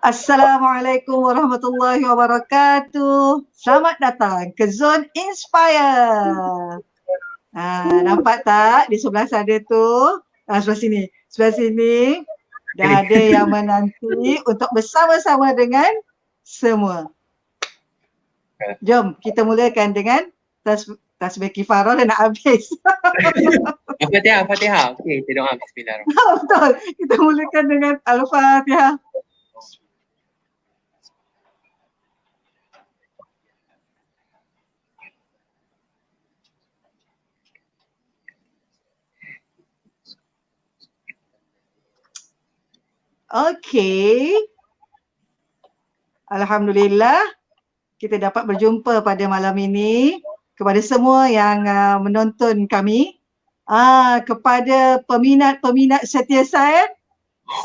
Assalamualaikum warahmatullahi wabarakatuh. Selamat datang ke Zone Inspire. Nampak tak di sebelah sana tu? Sebelah sini. Sebelah sini dah ada yang menanti untuk bersama-sama dengan semua. Jom kita mulakan dengan tasbih kifarah dan nak habis. Al-Fatihah. Okey, kita doa bismillahirrahmanirrahim. Betul. Kita mulakan dengan Al-Fatihah. Okey. Alhamdulillah kita dapat berjumpa pada malam ini. Kepada semua yang menonton kami, kepada peminat-peminat setia saya,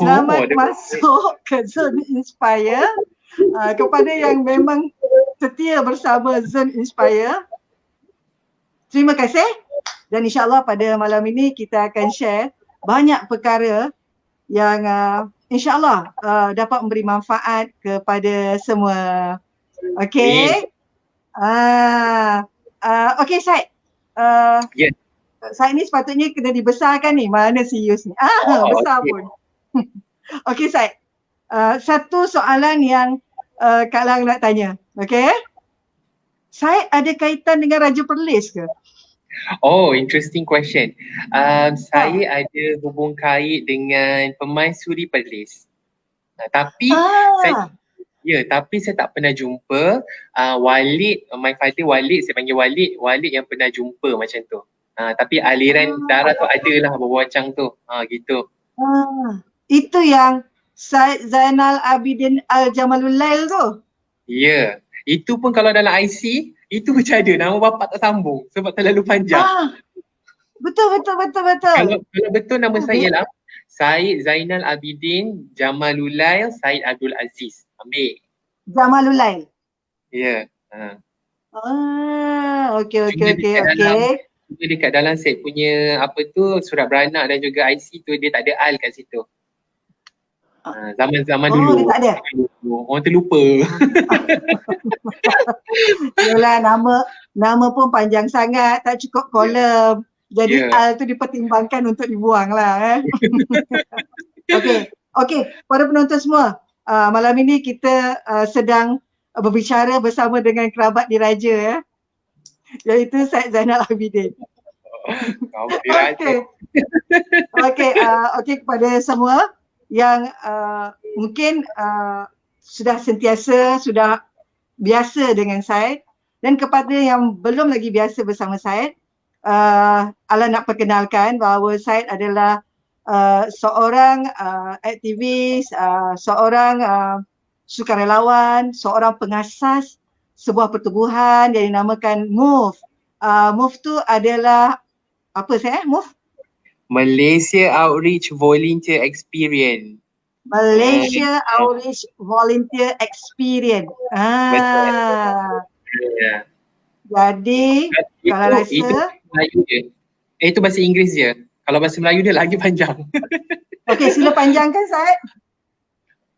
selamat masuk ke Zone Inspire. Kepada yang memang setia bersama Zone Inspire, terima kasih. Dan insyaAllah pada malam ini kita akan share banyak perkara yang insyaAllah dapat memberi manfaat kepada semua. Okey? Okey Syed. Yes. Syed ni sepatutnya kena dibesarkan ni. Mana serius ni? Besar okay pun. Okey Syed. Satu soalan yang Kak Lang nak tanya. Okey? Syed ada kaitan dengan Raja Perlis ke? Oh, interesting question. Saya ada hubung kait dengan Permaisuri Perlis. Tapi tapi saya tak pernah jumpa Walid, my father Walid, saya panggil Walid yang pernah jumpa macam tu. Tapi aliran darah tu adalah berwacang tu. Gitu. Itu yang Syed Zainal Abidin Al-Jamalul Lail tu? Ya. Itu pun kalau dalam IC, itu macam ada nama bapa tak sambung sebab terlalu panjang. Betul. Kalau betul nama saya lah Syed Zainal Abidin Jamalul Lail Syed Abdul Aziz. Ambil. Jamalul Lail. Ya. Okey. Cuma dekat dalam set punya apa tu surat beranak dan juga IC tu dia tak ada al kat situ. Zaman dulu. Dia tak ada. Orang terlupa. Yalah, nama pun panjang sangat, tak cukup kolom. Jadi al tu dipertimbangkan untuk dibuang lah. Okey, para penonton semua. Malam ini kita sedang berbicara bersama dengan kerabat diraja iaitu Syed Zainal Abidin. Okey kepada semua yang mungkin sudah biasa dengan Syed, dan kepada yang belum lagi biasa bersama Syed, Ala nak perkenalkan bahawa Syed adalah seorang aktivis, seorang sukarelawan, seorang pengasas sebuah pertubuhan yang dinamakan MOVE. MOVE tu adalah apa MOVE? Malaysia Outreach Volunteer Experience. Malaysia Outreach Volunteer Experience. Jadi kalau rasa itu Melayu je. Itu bahasa Inggeris je. Kalau bahasa Melayu dia lagi panjang. Okey, sila panjangkan Syed.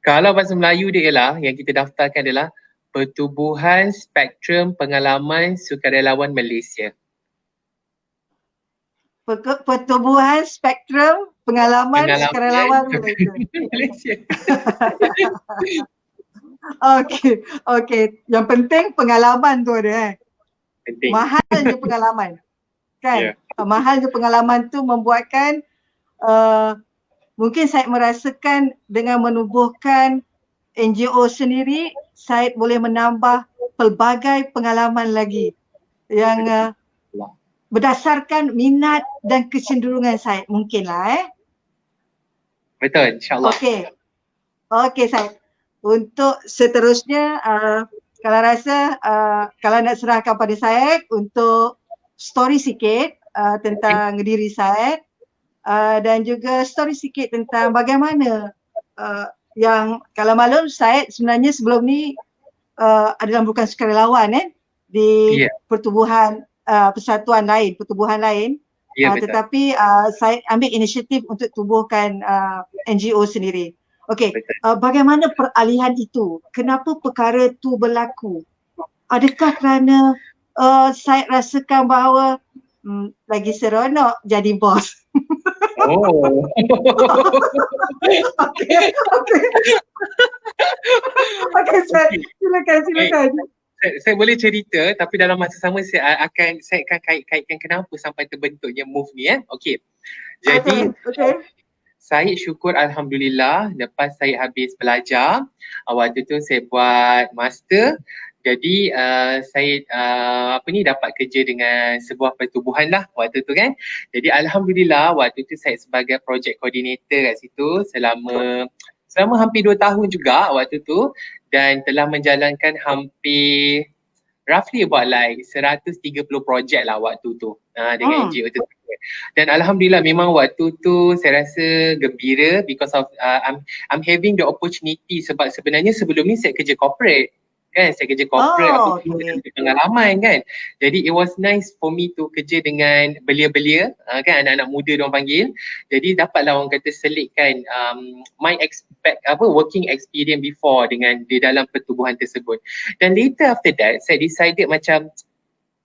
Kalau bahasa Melayu dia ialah yang kita daftarkan adalah Pertubuhan Spektrum Pengalaman Sukarelawan Malaysia. Pertubuhan Spektrum Pengalaman Sukarelawan Malaysia. Okey. Yang penting pengalaman tu ada penting. Mahalnya pengalaman. Kan? Mahalnya pengalaman tu membuatkan mungkin saya merasakan dengan menubuhkan NGO sendiri, saya boleh menambah pelbagai pengalaman lagi yang berdasarkan minat dan kecenderungan saya mungkinlah Betul, insyaAllah. Okey Syed. Untuk seterusnya kalau rasa kalau nak serahkan pada Syed untuk story sikit tentang diri Syed dan juga story sikit tentang bagaimana yang kalau maklum Syed sebenarnya sebelum ni adalah bukan sukarelawan di pertubuhan persatuan lain, pertubuhan lain. Tetapi saya ambil inisiatif untuk tubuhkan NGO sendiri. Okey, betul. bagaimana peralihan itu? Kenapa perkara itu berlaku? Adakah kerana Syed rasakan bahawa lagi seronok jadi bos? Oh. Okey, okey. Okey, Syed. Okey. Silakan, Baik. silakan. Saya boleh cerita tapi dalam masa sama saya akan kaitkan kenapa sampai terbentuknya move ni Okey. Jadi Okey, okey. saya syukur alhamdulillah lepas saya habis belajar waktu tu saya buat master. Jadi saya dapat kerja dengan sebuah pertubuhan lah waktu tu kan. Jadi alhamdulillah waktu tu saya sebagai project coordinator kat situ selama hampir 2 tahun juga waktu tu, dan telah menjalankan hampir roughly about like 130 projek lah waktu tu dengan NGO tu. Dan alhamdulillah memang waktu tu saya rasa gembira because of I'm having the opportunity, sebab sebenarnya sebelum ni saya kerja corporate kan, saya kerja corporate Okay. pengalaman kan. Jadi it was nice for me to kerja dengan belia-belia kan, anak-anak muda diorang panggil. Jadi dapatlah orang kata selitkan my working experience before dengan di dalam pertubuhan tersebut. Dan later after that saya decided macam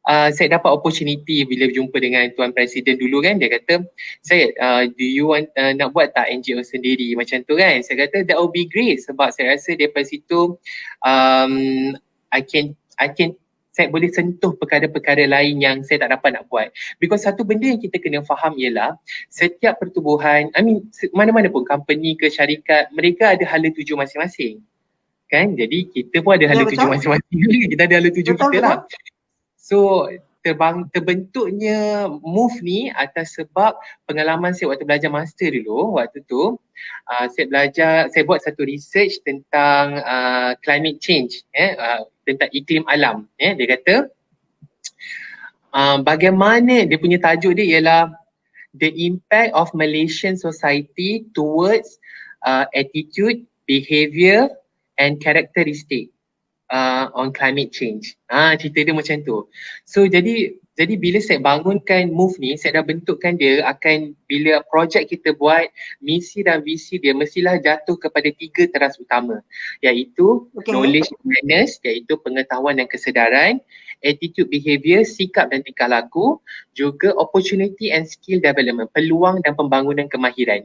saya dapat opportunity bila berjumpa dengan Tuan Presiden dulu kan, dia kata, "Syed, do you want nak buat tak NGO sendiri?" Macam tu kan. Saya kata that would be great, sebab saya rasa daripada situ I can saya boleh sentuh perkara-perkara lain yang saya tak dapat nak buat. Because satu benda yang kita kena faham ialah setiap pertubuhan, mana-mana pun company ke syarikat, mereka ada hala tuju masing-masing. Kan? Jadi kita pun ada hala tuju masing-masing. Kita ada hala tuju kita lah. So terbentuknya move ni atas sebab pengalaman saya waktu belajar master dulu. Waktu tu saya buat satu research tentang climate change, tentang iklim alam. Dia kata bagaimana, dia punya tajuk dia ialah the impact of Malaysian society towards attitude, behaviour and characteristic on climate change. Cerita dia macam tu. So jadi bila saya bangunkan move ni, saya dah bentukkan dia akan, bila projek kita buat, misi dan visi dia mestilah jatuh kepada 3 teras utama, iaitu knowledge awareness, iaitu pengetahuan dan kesedaran, attitude behavior, sikap dan tingkah laku, juga opportunity and skill development, peluang dan pembangunan kemahiran.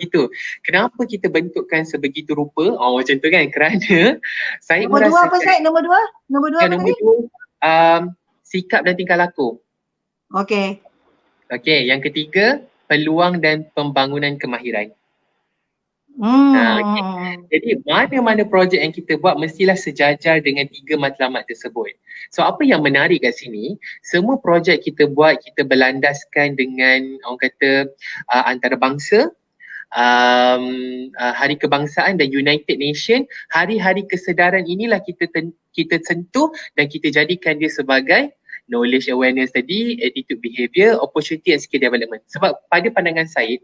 Gitu. Kenapa kita bentukkan sebegitu rupa? Macam tu kan, kerana saya Nombor 2 apa Syed? Nombor 2? Nombor 2 apa tadi? Sikap dan tingkah laku. Okey. Okey, yang ketiga peluang dan pembangunan kemahiran. Okay. Jadi mana-mana projek yang kita buat mestilah sejajar dengan 3 matlamat tersebut. So apa yang menarik kat sini, semua projek kita buat, kita berlandaskan dengan orang kata antarabangsa, Hari Kebangsaan dan United Nation. Hari-hari kesedaran inilah kita sentuh dan kita jadikan dia sebagai knowledge awareness tadi, attitude behavior, opportunity and skill development. Sebab pada pandangan saya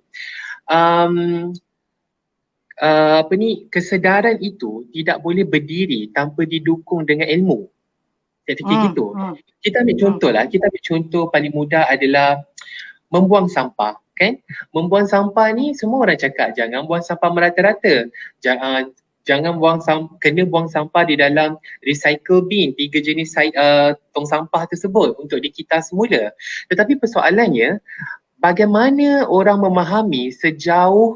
kesedaran itu tidak boleh berdiri tanpa didukung dengan ilmu. Saya fikir gitu. Kita ambil contoh paling mudah adalah membuang sampah. Kan? Membuang sampah ni semua orang cakap jangan buang sampah merata-rata. Jangan kena buang sampah di dalam recycle bin, 3 jenis tong sampah tersebut untuk dikitas semula. Tetapi persoalannya, bagaimana orang memahami sejauh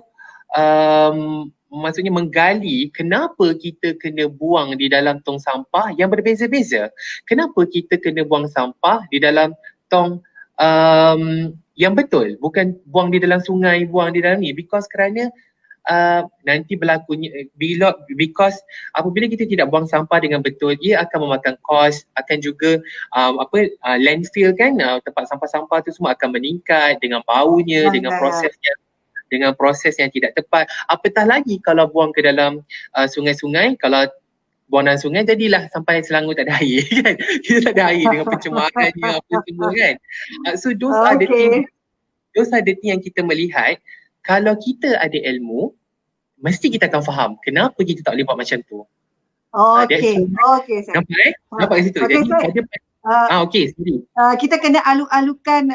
maksudnya menggali kenapa kita kena buang di dalam tong sampah yang berbeza-beza. Kenapa kita kena buang sampah di dalam tong yang betul, bukan buang di dalam sungai, buang di dalam ni, because kerana nanti berlakunya because apabila kita tidak buang sampah dengan betul, ia akan memakan kos, akan juga landfill kan, tempat sampah-sampah tu semua akan meningkat dengan baunya, dengan proses yang tidak tepat. Apatah lagi kalau buang ke dalam sungai-sungai, kalau buang dalam sungai jadilah sampai Selangor tak ada air kan. Kita tak ada air dengan pencemarannya apa semua kan. So those are the thing yang kita melihat. Kalau kita ada ilmu, mesti kita akan faham kenapa kita tak boleh buat macam tu. Okey. Nampak kat situ. Jadi kita kena aluk-alukan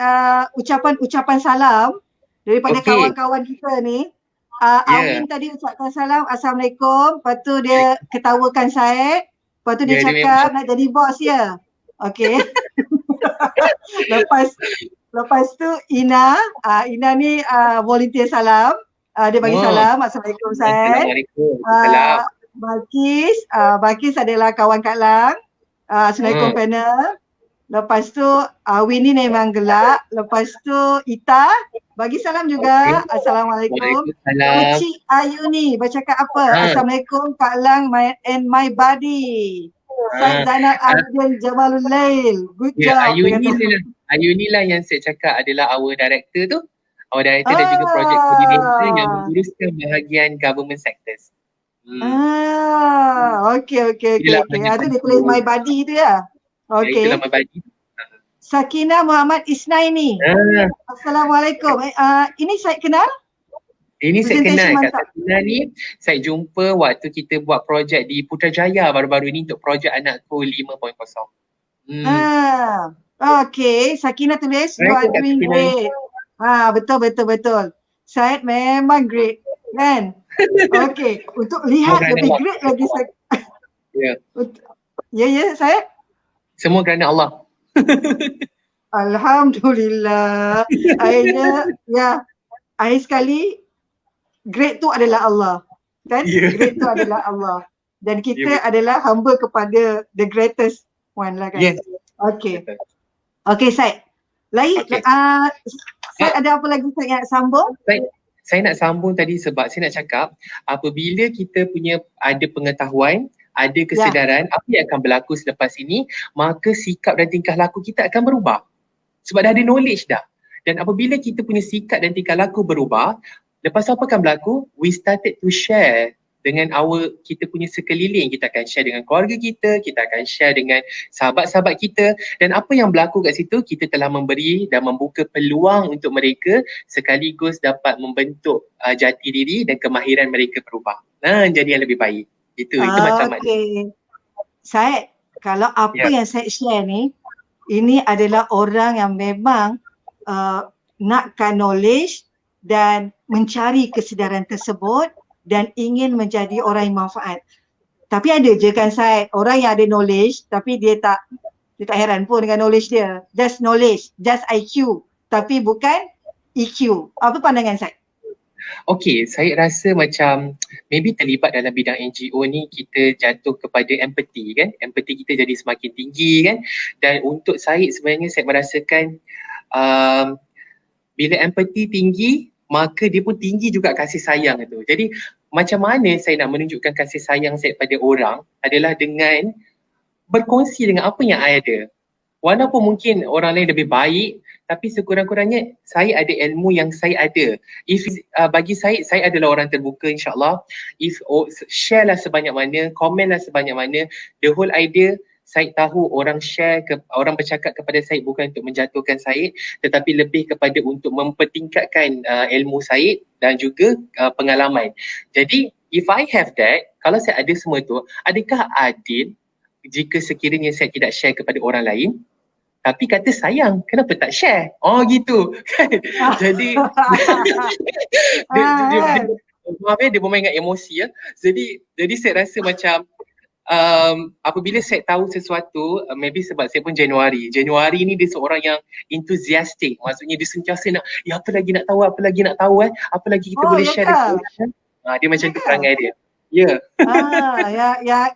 ucapan-ucapan salam daripada kawan-kawan kita ni. Ya. Awin tadi ucapkan salam, Assalamualaikum. Lepas tu dia ketawakan Syed. Lepas tu dia Dia cakap memang nak jadi bos ya. Okey. lepas lepas tu Ina, Ina ni volunteer salam. Dia bagi oh, salam, Assalamualaikum Syed. Assalamualaikum. Salam. Uh, Balkis adalah kawan Kak Lang. Assalamualaikum Hmm. panel. Lepas tu Win ni memang gelak. Lepas tu Ita bagi salam juga. Okay. Assalamualaikum. Waalaikumsalam. Uci Ayuni bercakap apa? Ha. Assalamualaikum Kak Lang and my buddy. Ha. Said Zainal Abidin Jamalul Lail. Good Ya, job. Dia kata. Ayu ni lah yang saya cakap adalah our director tu. Our director dan juga project coordinator yang menguruskan bahagian government sectors. Okey. Itulah Tu dia tulis my buddy tu ya. Okey. Itulah my buddy. Sakina Muhammad Isnaini. Assalamualaikum. Ini saya kenal? Ini saya kenal Kak mantap. Sakina ni. Saya jumpa waktu kita buat projek di Putrajaya baru-baru ni untuk projek Anakku 5.0. Okey. Sakina tulis you are doing great. Betul. Syed memang great. Kan? Okey. Untuk lihat lebih great lagi saya. Ya, Syed. Semua kerana Allah. Alhamdulillah. Akhirnya, akhir sekali, great tu adalah Allah. Kan? Great tu adalah Allah. Dan kita adalah hamba kepada the greatest one lah kan. Yes. Okey, Syed. Syed ada apa lagi Syed nak sambung? Saya nak sambung tadi sebab saya nak cakap apabila kita punya ada pengetahuan, ada kesedaran apa yang akan berlaku selepas ini, maka sikap dan tingkah laku kita akan berubah. Sebab dah ada knowledge dah. Dan apabila kita punya sikap dan tingkah laku berubah, lepas tu apa akan berlaku? We started to share dengan kita punya sekeliling. Kita akan share dengan keluarga kita akan share dengan sahabat-sahabat kita, dan apa yang berlaku kat situ, kita telah memberi dan membuka peluang untuk mereka sekaligus dapat membentuk jati diri dan kemahiran mereka berubah. Jadi yang lebih baik. Itu matlamat. Okey. Syed, kalau apa yang saya share ni, ini adalah orang yang memang nakkan knowledge dan mencari kesedaran tersebut dan ingin menjadi orang yang manfaat. Tapi ada je kan Syed, orang yang ada knowledge tapi dia tak heran pun dengan knowledge dia. Just knowledge, just IQ tapi bukan EQ. Apa pandangan Syed? Okay, saya rasa macam maybe terlibat dalam bidang NGO ni kita jatuh kepada empathy kan. Empathy kita jadi semakin tinggi kan. Dan untuk saya sebenarnya saya merasakan bila empathy tinggi, maka dia pun tinggi juga kasih sayang itu. Jadi macam mana saya nak menunjukkan kasih sayang saya pada orang adalah dengan berkongsi dengan apa yang saya ada. Walaupun mungkin orang lain lebih baik, tapi sekurang-kurangnya saya ada ilmu yang saya ada. Bagi saya adalah orang terbuka insyaAllah. Share lah sebanyak mana, komen lah sebanyak mana. The whole idea, saya tahu orang orang bercakap kepada saya bukan untuk menjatuhkan saya, tetapi lebih kepada untuk mempertingkatkan ilmu saya dan juga pengalaman. Jadi if I have that, kalau saya ada semua tu, adakah adil jika sekiranya saya tidak share kepada orang lain, tapi kata sayang, kenapa tak share? Oh gitu kan. Jadi dia bermain dengan emosi ya. Jadi saya rasa macam apabila saya tahu sesuatu, maybe sebab saya pun Januari ni dia seorang yang enthusiastic, maksudnya dia sentiasa nak apa lagi nak tahu apa lagi kita boleh share dengan orang. Dia macam tu perangai dia. Ya.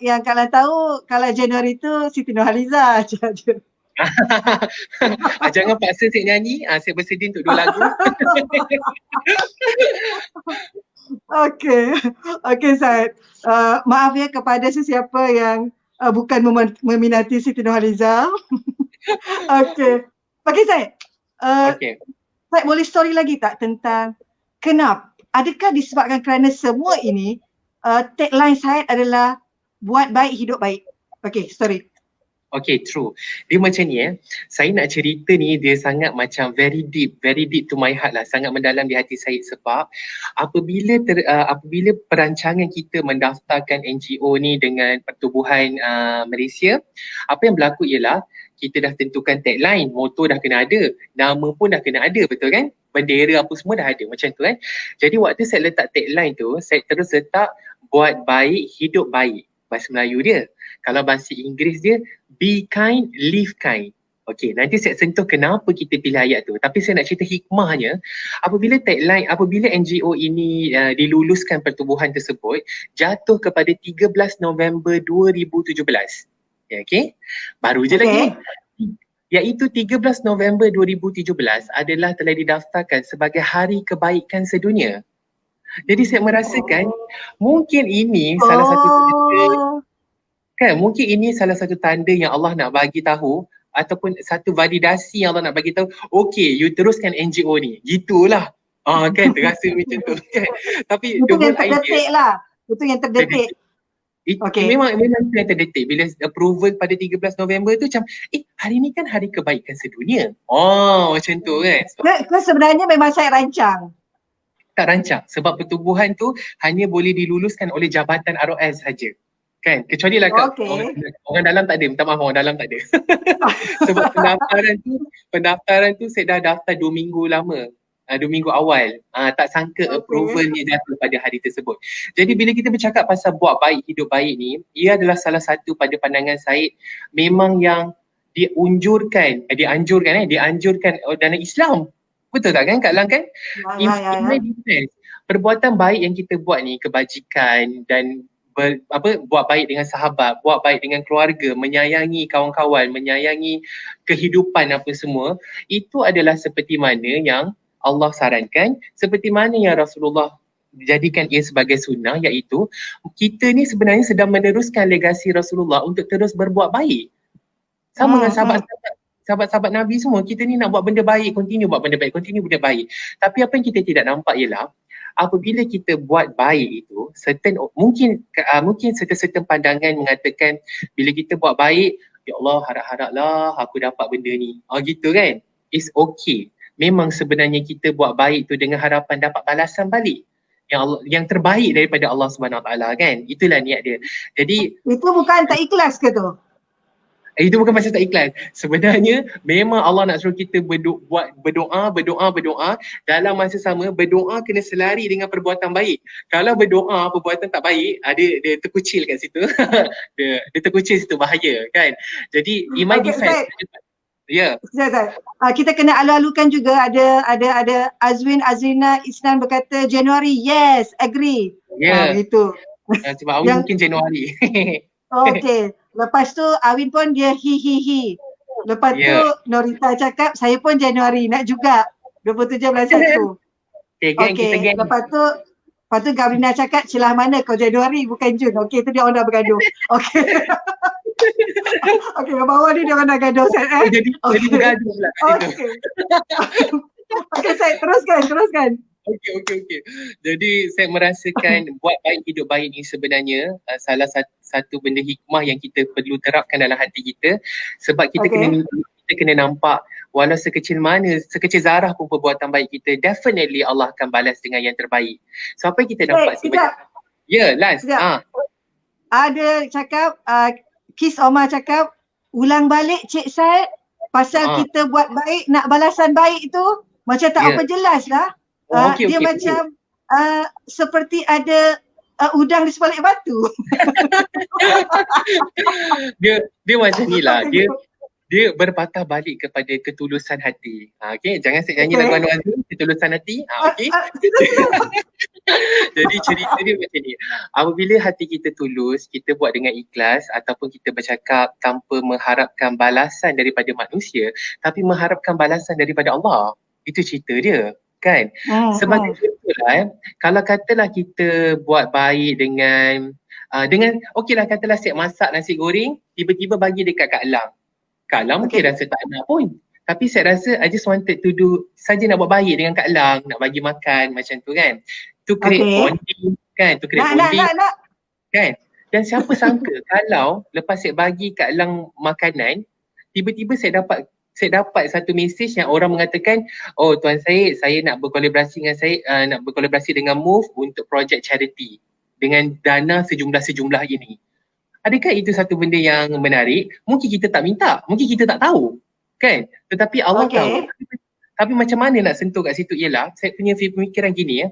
Yang kalau tahu kalau Januari tu Siti Nurhaliza aja. Jangan paksa saya nyanyi, saya bersedia untuk 2 lagu. Okey Syed. Maaf ya kepada sesiapa yang bukan meminati Siti Nurhaliza. Okey Syed. Syed boleh story lagi tak tentang kenapa? Adakah disebabkan kerana semua ini tagline Syed adalah buat baik hidup baik. Okey, story. Okay, true. Dia macam ni saya nak cerita ni dia sangat macam very deep to my heart lah, sangat mendalam di hati saya sebab apabila perancangan kita mendaftarkan NGO ni dengan Pertubuhan Malaysia, apa yang berlaku ialah kita dah tentukan tagline, moto dah kena ada, nama pun dah kena ada, betul kan? bendera apa semua dah ada macam tu kan. Jadi waktu saya letak tagline tu, saya terus letak buat baik, hidup baik. Bahasa Melayu dia. Kalau bahasa Inggeris dia, be kind, live kind. Okey, nanti saya sentuh kenapa kita pilih ayat tu. Tapi saya nak cerita hikmahnya, apabila tagline, apabila NGO ini diluluskan pertubuhan tersebut, jatuh kepada 13 November 2017. Ya, okey? Baru je lagi ni. Iaitu 13 November 2017 adalah telah didaftarkan sebagai Hari Kebaikan Sedunia. Jadi saya merasakan mungkin ini salah satu tanda, kan, mungkin ini salah satu tanda yang Allah nak bagi tahu ataupun satu validasi yang Allah nak bagi tahu, okey, you teruskan NGO ni. Gitulah. Kan terasa macam tu kan. Tapi itu yang terdetik lah. Itu yang terdetik. Memang itu yang terdetik. Bila approval pada 13 November tu macam, hari ni kan Hari Kebaikan Sedunia. Macam tu kan. Sebenarnya memang saya rancang. Tak rancang. Sebab pertubuhan tu hanya boleh diluluskan oleh Jabatan ROS saja. Kan? Kecuali lah orang dalam tak ada. Minta maaf, orang dalam tak ada. Sebab pendaftaran tu saya dah daftar 2 minggu lama. 2 minggu awal. Tak sangka approval ni jatuh pada hari tersebut. Jadi bila kita bercakap pasal buat baik, hidup baik ni, ia adalah salah satu pada pandangan Syed memang yang dianjurkan dalam Islam. Betul tak kan Kak Lang kan? In my defense, perbuatan baik yang kita buat ni, kebajikan dan buat baik dengan sahabat, buat baik dengan keluarga, menyayangi kawan-kawan, menyayangi kehidupan apa semua, itu adalah seperti mana yang Allah sarankan, seperti mana yang Rasulullah jadikan ia sebagai sunnah, iaitu kita ni sebenarnya sedang meneruskan legasi Rasulullah untuk terus berbuat baik. Sama dengan sahabat-sahabat Nabi semua, kita ni nak buat benda baik, continue buat benda baik, continue benda baik. Tapi apa yang kita tidak nampak ialah apabila kita buat baik itu, mungkin certain pandangan mengatakan bila kita buat baik, ya Allah harap-haraplah aku dapat benda ni. Gitu kan? It's okay. Memang sebenarnya kita buat baik tu dengan harapan dapat balasan balik yang terbaik daripada Allah Subhanahu Wa Taala kan. Itulah niat dia. Jadi itu bukan tak ikhlas ke tu? Itu bukan pasal tak ikhlas. Sebenarnya memang Allah nak suruh kita berdoa. Dalam masa sama berdoa kena selari dengan perbuatan baik. Kalau berdoa perbuatan tak baik, dia terkucil kat situ. dia terkucil situ, bahaya kan. Jadi in my defense, kita kena alu-alukan juga ada Azrina Isnan berkata Januari, yes, agree. Itu. Sebab Awi mungkin Januari. Okey. Lepas tu Awin pun dia hi. Lepas tu Norita cakap saya pun Januari nak juga 27 bulan 1. Okey. Lepas tu Gabrina cakap celah mana kau Januari bukan Jun. Okey, tu dia orang dah bergaduh. Okey. Okey, kat bawah ni dia orang dah gaduh set Jadi bergaduh pula. Okey, saya teruskan. Okey. Jadi saya merasakan buat baik hidup baik ni sebenarnya salah satu benda hikmah yang kita perlu terapkan dalam hati kita, sebab kita kena nampak walau sekecil zarah pun perbuatan baik kita, definitely Allah akan balas dengan yang terbaik. So apa yang kita dapat last. Ada cakap Kis Omar cakap ulang balik Cik Syed pasal kita buat baik nak balasan baik tu macam tak apa jelas lah. Dia macam seperti ada udang di sebalik batu. dia macam ni lah. Dia berpatah balik kepada ketulusan hati. Jangan saya nyanyi lagu Anwar Azim, ketulusan hati. Jadi cerita dia macam ni. Apabila hati kita tulus, kita buat dengan ikhlas ataupun kita bercakap tanpa mengharapkan balasan daripada manusia, tapi mengharapkan balasan daripada Allah. Itu cerita dia. Kan? Sebagai contohlah, kalau katalah kita buat baik dengan okeylah katalah siap masak nasi goreng, tiba-tiba bagi dekat Kak Lang. Kak Lang mungkin rasa tak nak pun. Tapi saya rasa I just wanted to do saja nak buat baik dengan Kak Lang, nak bagi makan macam tu kan. To create bonding kan, to create bonding. Kan? Dan siapa sangka kalau lepas saya bagi Kak Lang makanan, tiba-tiba saya dapat satu mesej yang orang mengatakan, oh Tuan Syed, saya nak berkolaborasi dengan Move untuk projek charity dengan dana sejumlah ini. Adakah itu satu benda yang menarik? Mungkin kita tak minta, mungkin kita tak tahu kan, tetapi Allah tahu. Tapi macam mana nak sentuh kat situ ialah saya punya pemikiran gini ya.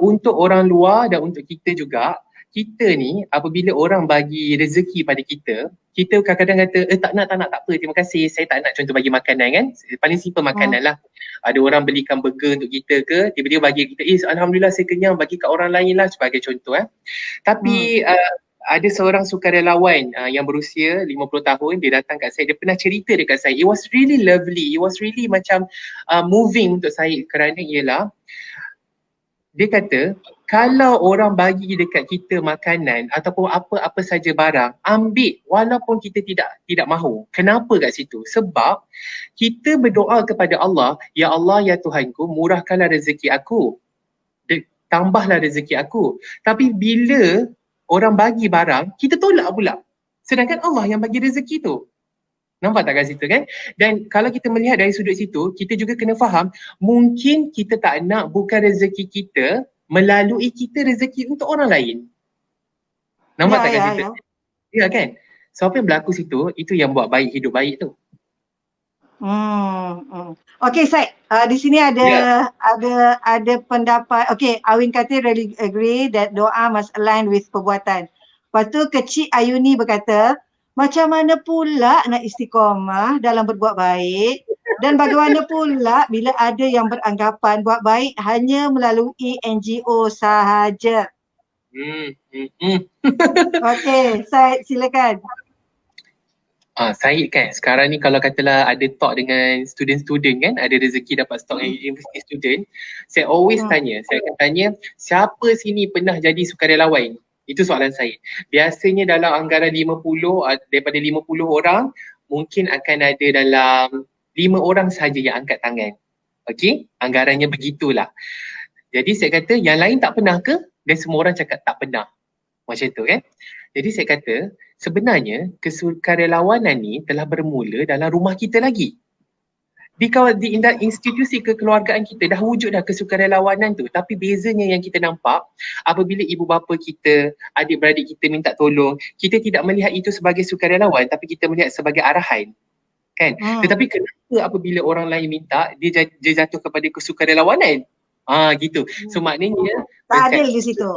Untuk orang luar dan untuk kita juga, kita ni apabila orang bagi rezeki pada kita, kita kadang-kadang kata tak nak, tak apa, terima kasih, saya tak nak, contoh bagi makanan kan, paling simple makanan lah. Ada orang belikan burger untuk kita ke, tiba-tiba bagi kita, alhamdulillah saya kenyang, bagi kat orang lain lah sebagai contoh. Tapi ada seorang sukarelawan yang berusia 50 tahun, dia datang kat saya, dia pernah cerita dekat saya, it was really lovely, it was really macam moving untuk saya kerana ialah dia kata, kalau orang bagi dekat kita makanan ataupun apa-apa saja barang, ambil walaupun kita tidak mahu. Kenapa kat situ? Sebab kita berdoa kepada Allah, ya Allah, ya Tuhanku, murahkanlah rezeki aku. Tambahlah rezeki aku. Tapi bila orang bagi barang, kita tolak pula. Sedangkan Allah yang bagi rezeki tu. Nampak tak kat situ kan? Dan kalau kita melihat dari sudut situ, kita juga kena faham, mungkin kita tak nak bukan rezeki kita melalui kita rezeki untuk orang lain. Nampak tak kat situ? Ya kan? So apa yang berlaku situ, itu yang buat baik hidup baik tu. Okay, Syed. Di sini ada pendapat. Okay, Awin kata really agree that doa must align with perbuatan. Lepas tu Kecik Ayuni berkata, macam mana pula nak istiqamah dalam berbuat baik, dan bagaimana pula bila ada yang beranggapan buat baik hanya melalui NGO sahaja. Okay, Syed silakan. Syed kan, sekarang ni kalau katalah ada talk dengan student-student kan, ada rezeki dapat stok dengan university student, saya always tanya, saya akan tanya, siapa sini pernah jadi sukarelawan? Itu soalan saya. Biasanya dalam anggaran 50, daripada 50 orang, mungkin akan ada dalam 5 orang sahaja yang angkat tangan. Okey? Anggarannya begitulah. Jadi saya kata, yang lain tak pernah ke? Dan semua orang cakap tak pernah. Macam tu kan? Jadi saya kata, sebenarnya kesukarelawanan ni telah bermula dalam rumah kita lagi. Di institusi kekeluargaan kita dah wujud dah kesukarelawanan tu, tapi bezanya yang kita nampak apabila ibu bapa kita, adik-beradik kita minta tolong, kita tidak melihat itu sebagai sukarelawan tapi kita melihat sebagai arahan kan. Tetapi kenapa apabila orang lain minta dia jatuh kepada kesukarelawanan? Gitu. So maknanya tak adil di situ.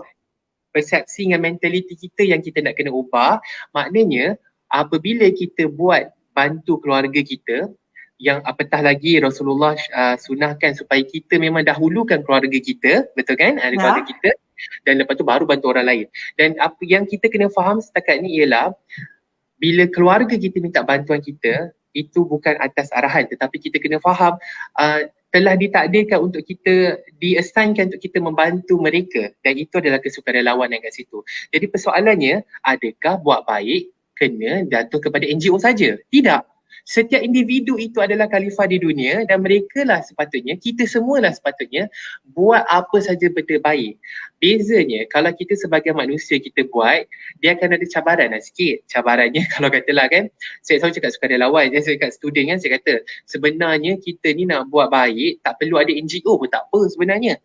Persepsi dengan mentaliti kita yang kita nak kena ubah. Maknanya apabila kita buat bantu keluarga kita, yang apatah lagi Rasulullah sunahkan supaya kita memang dahulukan keluarga kita, betul kan? Keluarga kita, dan lepas tu baru bantu orang lain. Dan apa yang kita kena faham setakat ni ialah bila keluarga kita minta bantuan kita, itu bukan atas arahan, tetapi kita kena faham telah ditakdirkan untuk kita, diassignkan untuk kita membantu mereka, dan itu adalah kesukarelawanan kat situ. Jadi persoalannya, adakah buat baik kena jatuh kepada NGO saja? Tidak. Setiap individu itu adalah khalifah di dunia dan mereka lah sepatutnya, kita semualah sepatutnya buat apa saja benda baik. Bezanya kalau kita sebagai manusia kita buat, dia akan ada cabaran lah sikit. Cabarannya kalau katalah kan, saya selalu cakap sukarelawan, saya cakap student kan, saya kata sebenarnya kita ni nak buat baik, tak perlu ada NGO pun tak apa sebenarnya.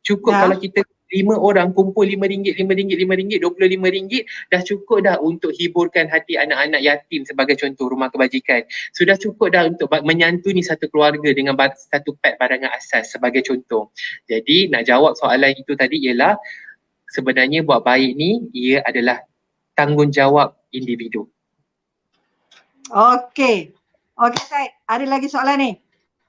Cukup kalau kita 5 orang kumpul RM5, RM5, RM25, dah cukup dah untuk hiburkan hati anak-anak yatim sebagai contoh rumah kebajikan. Sudah cukup dah untuk menyantuni satu keluarga dengan satu pet barangan asas sebagai contoh. Jadi nak jawab soalan itu tadi ialah sebenarnya buat baik ni ia adalah tanggungjawab individu. Okey. Okey Syed, ada lagi soalan ni?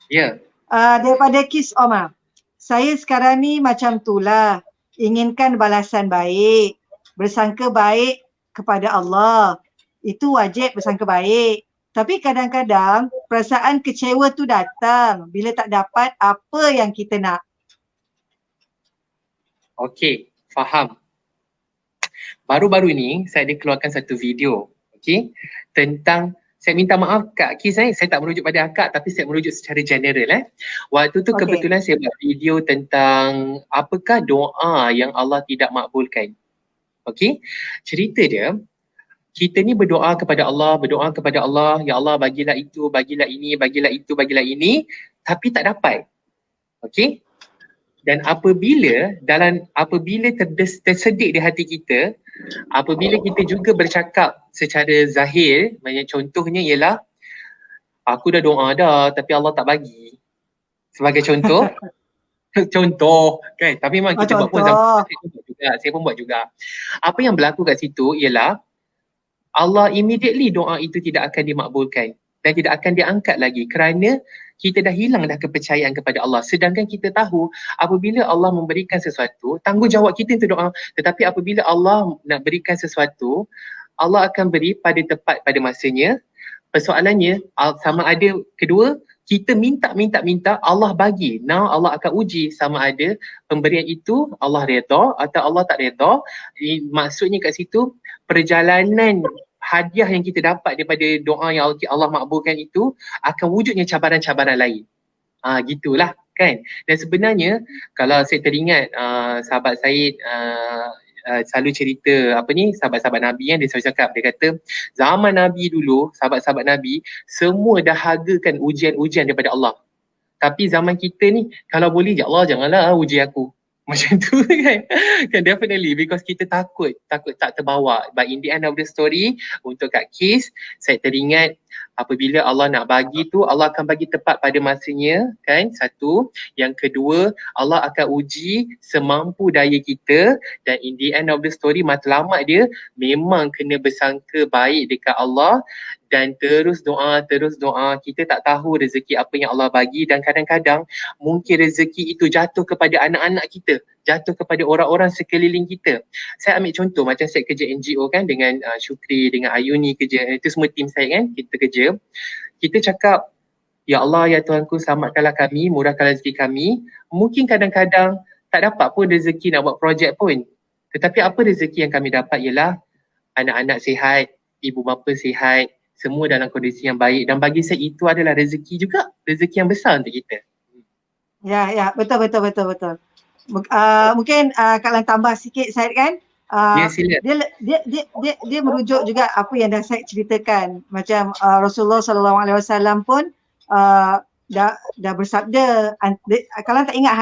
Ya. Daripada Kis Omar. Saya sekarang ni macam itulah, inginkan balasan baik, bersangka baik kepada Allah. Itu wajib bersangka baik. Tapi kadang-kadang perasaan kecewa tu datang bila tak dapat apa yang kita nak. Okey, faham. Baru-baru ni saya ada keluarkan satu video, okey, tentang, saya minta maaf Kak Kis, saya tak merujuk pada akak tapi saya merujuk secara general. Waktu tu kebetulan saya buat video tentang apakah doa yang Allah tidak makbulkan. Okey, cerita dia, kita ni berdoa kepada Allah, ya Allah bagilah itu, bagilah ini, bagilah itu, bagilah ini, tapi tak dapat. Okey? Dan apabila tersedik di hati kita, apabila kita juga bercakap secara zahir, contohnya ialah aku dah doa dah tapi Allah tak bagi. Sebagai contoh, contoh kan, tapi memang kita buat pun Contoh. saya pun buat juga. Apa yang berlaku kat situ ialah Allah immediately doa itu tidak akan dimakbulkan dan tidak akan diangkat lagi kerana kita dah hilang dah kepercayaan kepada Allah. Sedangkan kita tahu apabila Allah memberikan sesuatu, tanggungjawab kita untuk doa. Tetapi apabila Allah nak berikan sesuatu, Allah akan beri pada tepat pada masanya. Persoalannya sama ada kedua, kita minta Allah bagi. Now Allah akan uji sama ada pemberian itu Allah redha atau Allah tak redha. Maksudnya kat situ perjalanan hadiah yang kita dapat daripada doa yang Allah makbulkan itu akan wujudnya cabaran-cabaran lain. Gitulah kan. Dan sebenarnya kalau saya teringat sahabat Syed selalu cerita sahabat-sahabat Nabi yang dia selalu cakap, dia kata zaman Nabi dulu, sahabat-sahabat Nabi semua dah hargakan ujian-ujian daripada Allah. Tapi zaman kita ni kalau boleh ya Allah janganlah uji aku. Macam tu kan. Definitely because kita takut tak terbawa. But in the end of the story, untuk kat case, saya teringat apabila Allah nak bagi tu, Allah akan bagi tepat pada masanya kan, satu. Yang kedua, Allah akan uji semampu daya kita dan in the end of the story, matlamat dia memang kena bersangka baik dekat Allah dan terus doa. Kita tak tahu rezeki apa yang Allah bagi dan kadang-kadang mungkin rezeki itu jatuh kepada anak-anak kita, jatuh kepada orang-orang sekeliling kita. Saya ambil contoh macam saya kerja NGO kan, dengan Syukri, dengan Ayuni kerja, itu semua tim saya kan, kita kerja. Kita cakap, ya Allah, ya Tuhanku, selamatkanlah kami, murahkan rezeki kami. Mungkin kadang-kadang tak dapat pun rezeki nak buat projek pun. Tetapi apa rezeki yang kami dapat ialah anak-anak sihat, ibu bapa sihat, semua dalam kondisi yang baik. Dan bagi saya itu adalah rezeki juga, rezeki yang besar untuk kita. Ya, betul. Mungkin Kak Lang tambah sikit Syed kan. Sila. Dia merujuk juga apa yang dah saya ceritakan. Macam Rasulullah SAW pun dah bersabda, kalau tak ingat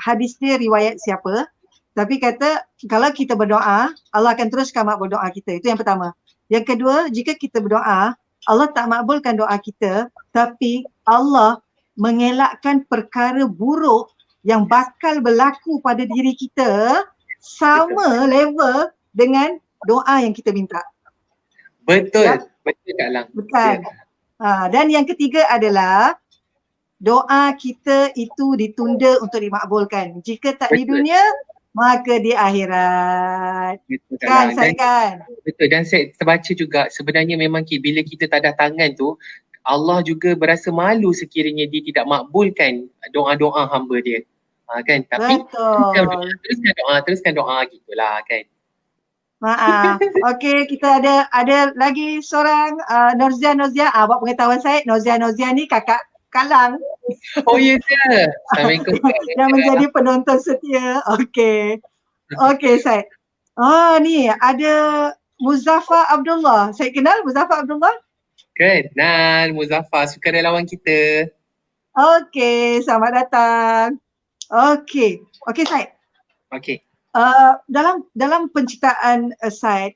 hadis dia riwayat siapa, tapi kata kalau kita berdoa, Allah akan teruskan makbul doa kita. Itu yang pertama. Yang kedua, jika kita berdoa, Allah tak makbulkan doa kita, tapi Allah mengelakkan perkara buruk yang bakal berlaku pada diri kita sama level dengan doa yang kita minta. Betul, ya? Betul Kak Lang. Betul. Ya. Dan yang ketiga adalah doa kita itu ditunda untuk dimakbulkan. Jika tak di dunia, maka di akhirat. Betul, kan Syed kan? Betul, dan saya terbaca juga sebenarnya memang bila kita tak ada tangan tu, Allah juga berasa malu sekiranya dia tidak makbulkan doa-doa hamba dia. Kan? Tapi teruskan doa gitulah kan. Okey, kita ada lagi seorang Norzia. Buat pengetahuan saya, Norzia ni kakak Kalang. Oh ya ke? Assalamualaikum. Yang menjadi penonton setia. Okey Syed. Ni ada Muzaffar Abdullah. Saya kenal Muzaffar Abdullah? Kenal Muzaffar, sukarelawan kita. Okey, selamat datang. Okey Syed. Okey. Dalam penciptaan Syed,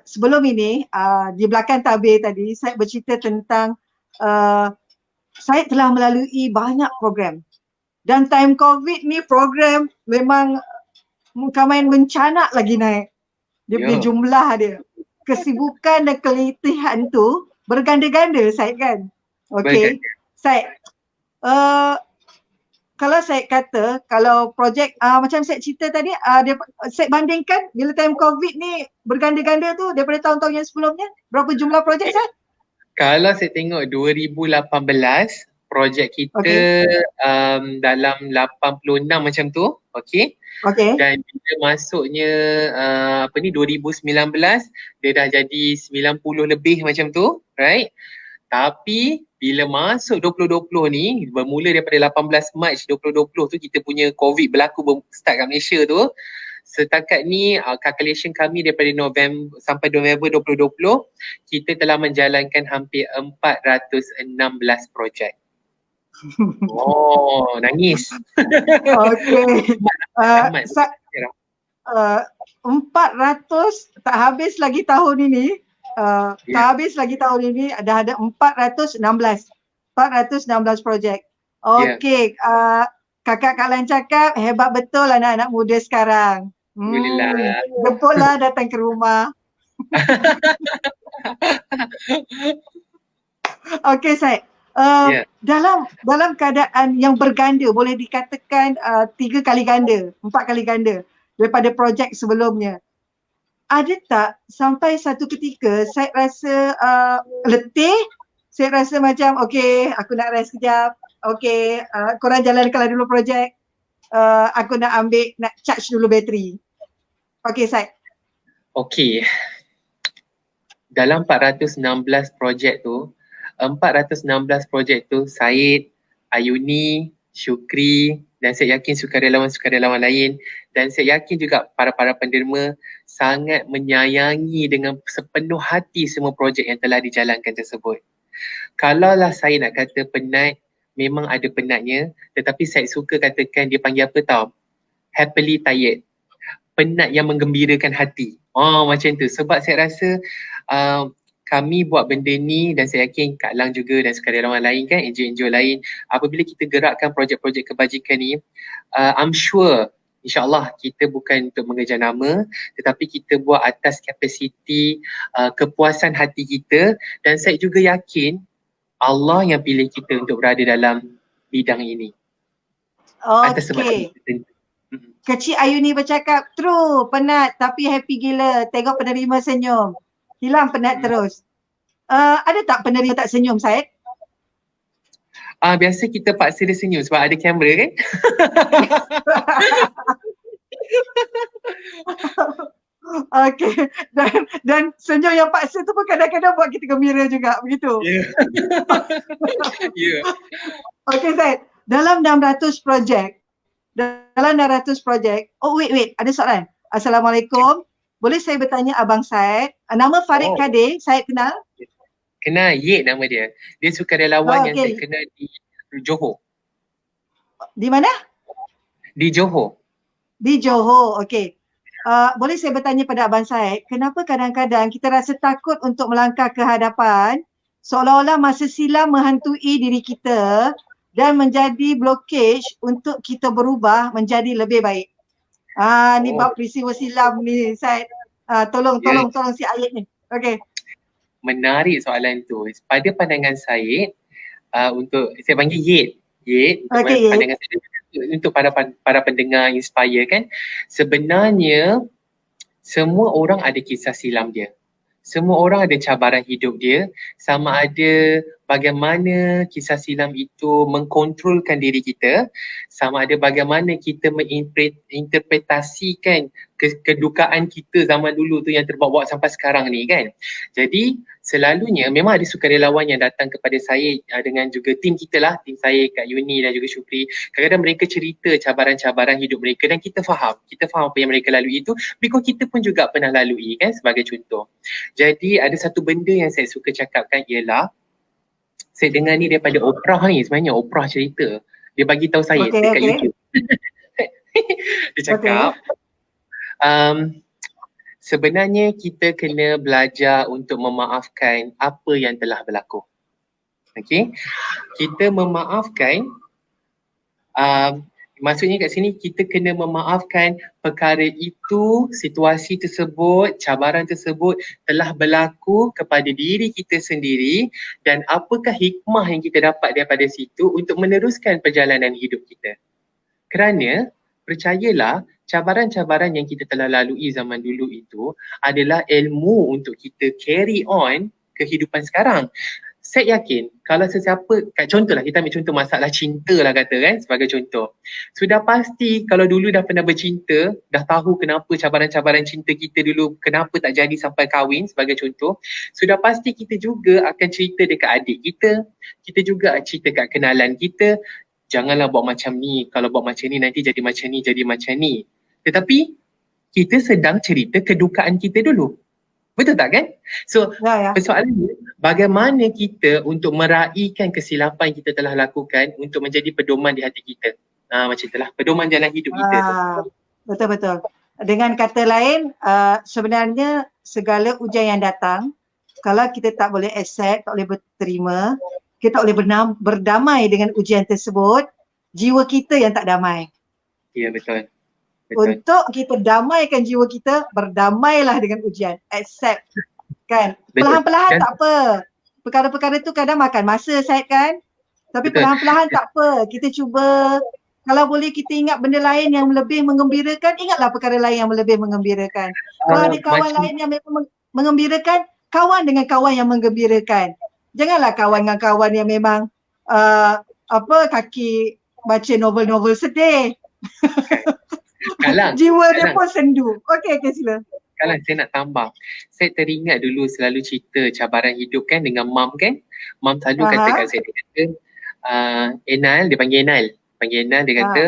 sebelum ini di belakang tabir tadi saya bercerita tentang saya telah melalui banyak program dan time COVID ni program memang main mencanak lagi naik dia punya jumlah dia. Kesibukan dan keletihan tu berganda-ganda Syed kan. Okey Syed, kalau saya kata, kalau projek macam saya cerita tadi, saya bandingkan bila time COVID ni berganda-ganda tu daripada tahun-tahun yang sebelumnya, berapa jumlah projek Syed? Kalau saya tengok 2018, projek kita dalam 86 macam tu, okey. Dan bila masuknya 2019, dia dah jadi 90 lebih macam tu, right? Tapi bila masuk 2020 ni, bermula daripada 18 Mac 2020 tu, kita punya COVID berlaku start kat Malaysia tu. Setakat ni calculation kami daripada November sampai November 2020, kita telah menjalankan hampir 416 projek. Oh, nangis. Okey. 400 tak habis lagi tahun ini. Tak habis lagi tahun ini dah ada 416 projek. Ya, Okey, kakak Kak Lan cakap hebat betul anak-anak muda sekarang. Alhamdulillah. Jemputlah datang ke rumah. Okey Said, Ya, dalam keadaan yang berganda, boleh dikatakan 3 kali ganda, 4 kali ganda daripada projek sebelumnya. Ada tak sampai satu ketika Said rasa letih, Said rasa macam okey aku nak rest kejap, okey korang jalankanlah dulu projek, aku nak charge dulu bateri. Okey Said. okey. Dalam 416 projek tu, 416 projek tu Syed, Ayuni, Syukri dan saya yakin sukarelawan-sukarelawan lain dan saya yakin juga para-para penderma sangat menyayangi dengan sepenuh hati semua projek yang telah dijalankan tersebut. Kalaulah saya nak kata penat, memang ada penatnya, tetapi saya suka katakan dia panggil apa tau? Happily tired. Penat yang menggembirakan hati. Macam tu. Sebab saya rasa kami buat benda ni dan saya yakin Kak Lang juga dan sukarelawan lain kan, NGO-NGO lain, apabila kita gerakkan projek-projek kebajikan ni, I'm sure InsyaAllah kita bukan untuk mengejar nama tetapi kita buat atas kapasiti kepuasan hati kita dan saya juga yakin Allah yang pilih kita untuk berada dalam bidang ini. Atas sebab Okey. tertentu. Kecil Ayuni bercakap, true, penat tapi happy gila. Tengok penerima senyum. Hilang penat terus. Ada tak penerima tak senyum, Syed? Biasa kita paksa dia senyum sebab ada kamera kan. Okey. Dan senyum yang paksa tu pun kadang-kadang buat kita gembira juga, begitu? Ya. Ya. Okey, Syed. Dalam 600 projek, oh wait, ada soalan. Assalamualaikum. Boleh saya bertanya Abang Syed? Nama Farid Kadir, Syed kenal? Kenal, Yed nama dia. Dia sukarelawan yang saya kenal di Johor. Di mana? Di Johor. Di Johor, okey. Boleh saya bertanya pada Abang Syed, kenapa kadang-kadang kita rasa takut untuk melangkah ke hadapan seolah-olah masa silam menghantui diri kita dan menjadi blockage untuk kita berubah menjadi lebih baik. Ni bab peristiwa silam ni Syed. Tolong si ayat ni. Okey. Menarik soalan tu. Pada pandangan saya, untuk saya panggil Yed untuk pandangan saya untuk para pendengar Inspire kan, sebenarnya semua orang ada kisah silam dia. Semua orang ada cabaran hidup dia, sama ada bagaimana kisah silam itu mengkontrolkan diri kita, sama ada bagaimana kita menginterpretasikan kedukaan kita zaman dulu tu yang terbawa sampai sekarang ni kan. Jadi selalunya memang ada sukarelawan yang datang kepada saya dengan juga tim kita lah, tim saya Kak Yuni dan juga Syukri. Kadang-kadang mereka cerita cabaran-cabaran hidup mereka dan kita faham apa yang mereka lalui itu because kita pun juga pernah lalui kan, sebagai contoh. Jadi ada satu benda yang saya suka cakapkan ialah saya dengar ni daripada Oprah ni, sebenarnya Oprah cerita. Dia bagi tahu saya dekat YouTube. Dia cakap sebenarnya kita kena belajar untuk memaafkan apa yang telah berlaku. Okey. Kita memaafkan maksudnya kat sini kita kena memaafkan perkara itu, situasi tersebut, cabaran tersebut telah berlaku kepada diri kita sendiri dan apakah hikmah yang kita dapat daripada situ untuk meneruskan perjalanan hidup kita. Kerana percayalah cabaran-cabaran yang kita telah lalui zaman dulu itu adalah ilmu untuk kita carry on kehidupan sekarang. Saya yakin kalau sesiapa, contohlah kita ambil contoh masalah cinta lah kata kan sebagai contoh. Sudah pasti kalau dulu dah pernah bercinta, dah tahu kenapa cabaran-cabaran cinta kita dulu, kenapa tak jadi sampai kahwin sebagai contoh. Sudah pasti kita juga akan cerita dekat adik kita juga cerita kat kenalan kita, janganlah buat macam ni, kalau buat macam ni nanti jadi macam ni. Tetapi kita sedang cerita kedukaan kita dulu. Betul tak kan? So persoalannya bagaimana kita untuk meraihkan kesilapan yang kita telah lakukan untuk menjadi pedoman di hati kita. Macam itulah, pedoman jalan hidup kita tu. Betul-betul. Dengan kata lain, sebenarnya segala ujian yang datang, kalau kita tak boleh accept, tak boleh berterima, kita tak boleh berdamai dengan ujian tersebut, jiwa kita yang tak damai. Ya, betul. Betul. Untuk kita damaikan jiwa kita, berdamailah dengan ujian. Accept. Kan? Perlahan-perlahan tak apa. Perkara-perkara tu kadang makan masa, Syed, kan? Tapi perlahan-perlahan tak apa. Kita cuba, kalau boleh kita ingat benda lain yang lebih menggembirakan, ingatlah perkara lain yang lebih menggembirakan. Kalau ada kawan lain yang memang mengembirakan, kawan dengan kawan yang menggembirakan. Janganlah kawan dengan kawan yang memang kaki baca novel-novel sedih. Jiwa dia pun sendu. Okey, sila. Kalau saya nak tambah, saya teringat dulu selalu cerita cabaran hidup kan dengan mam kan. Mam selalu kata kat saya, dia kata, Enal, dia panggil Enal. Dia kata,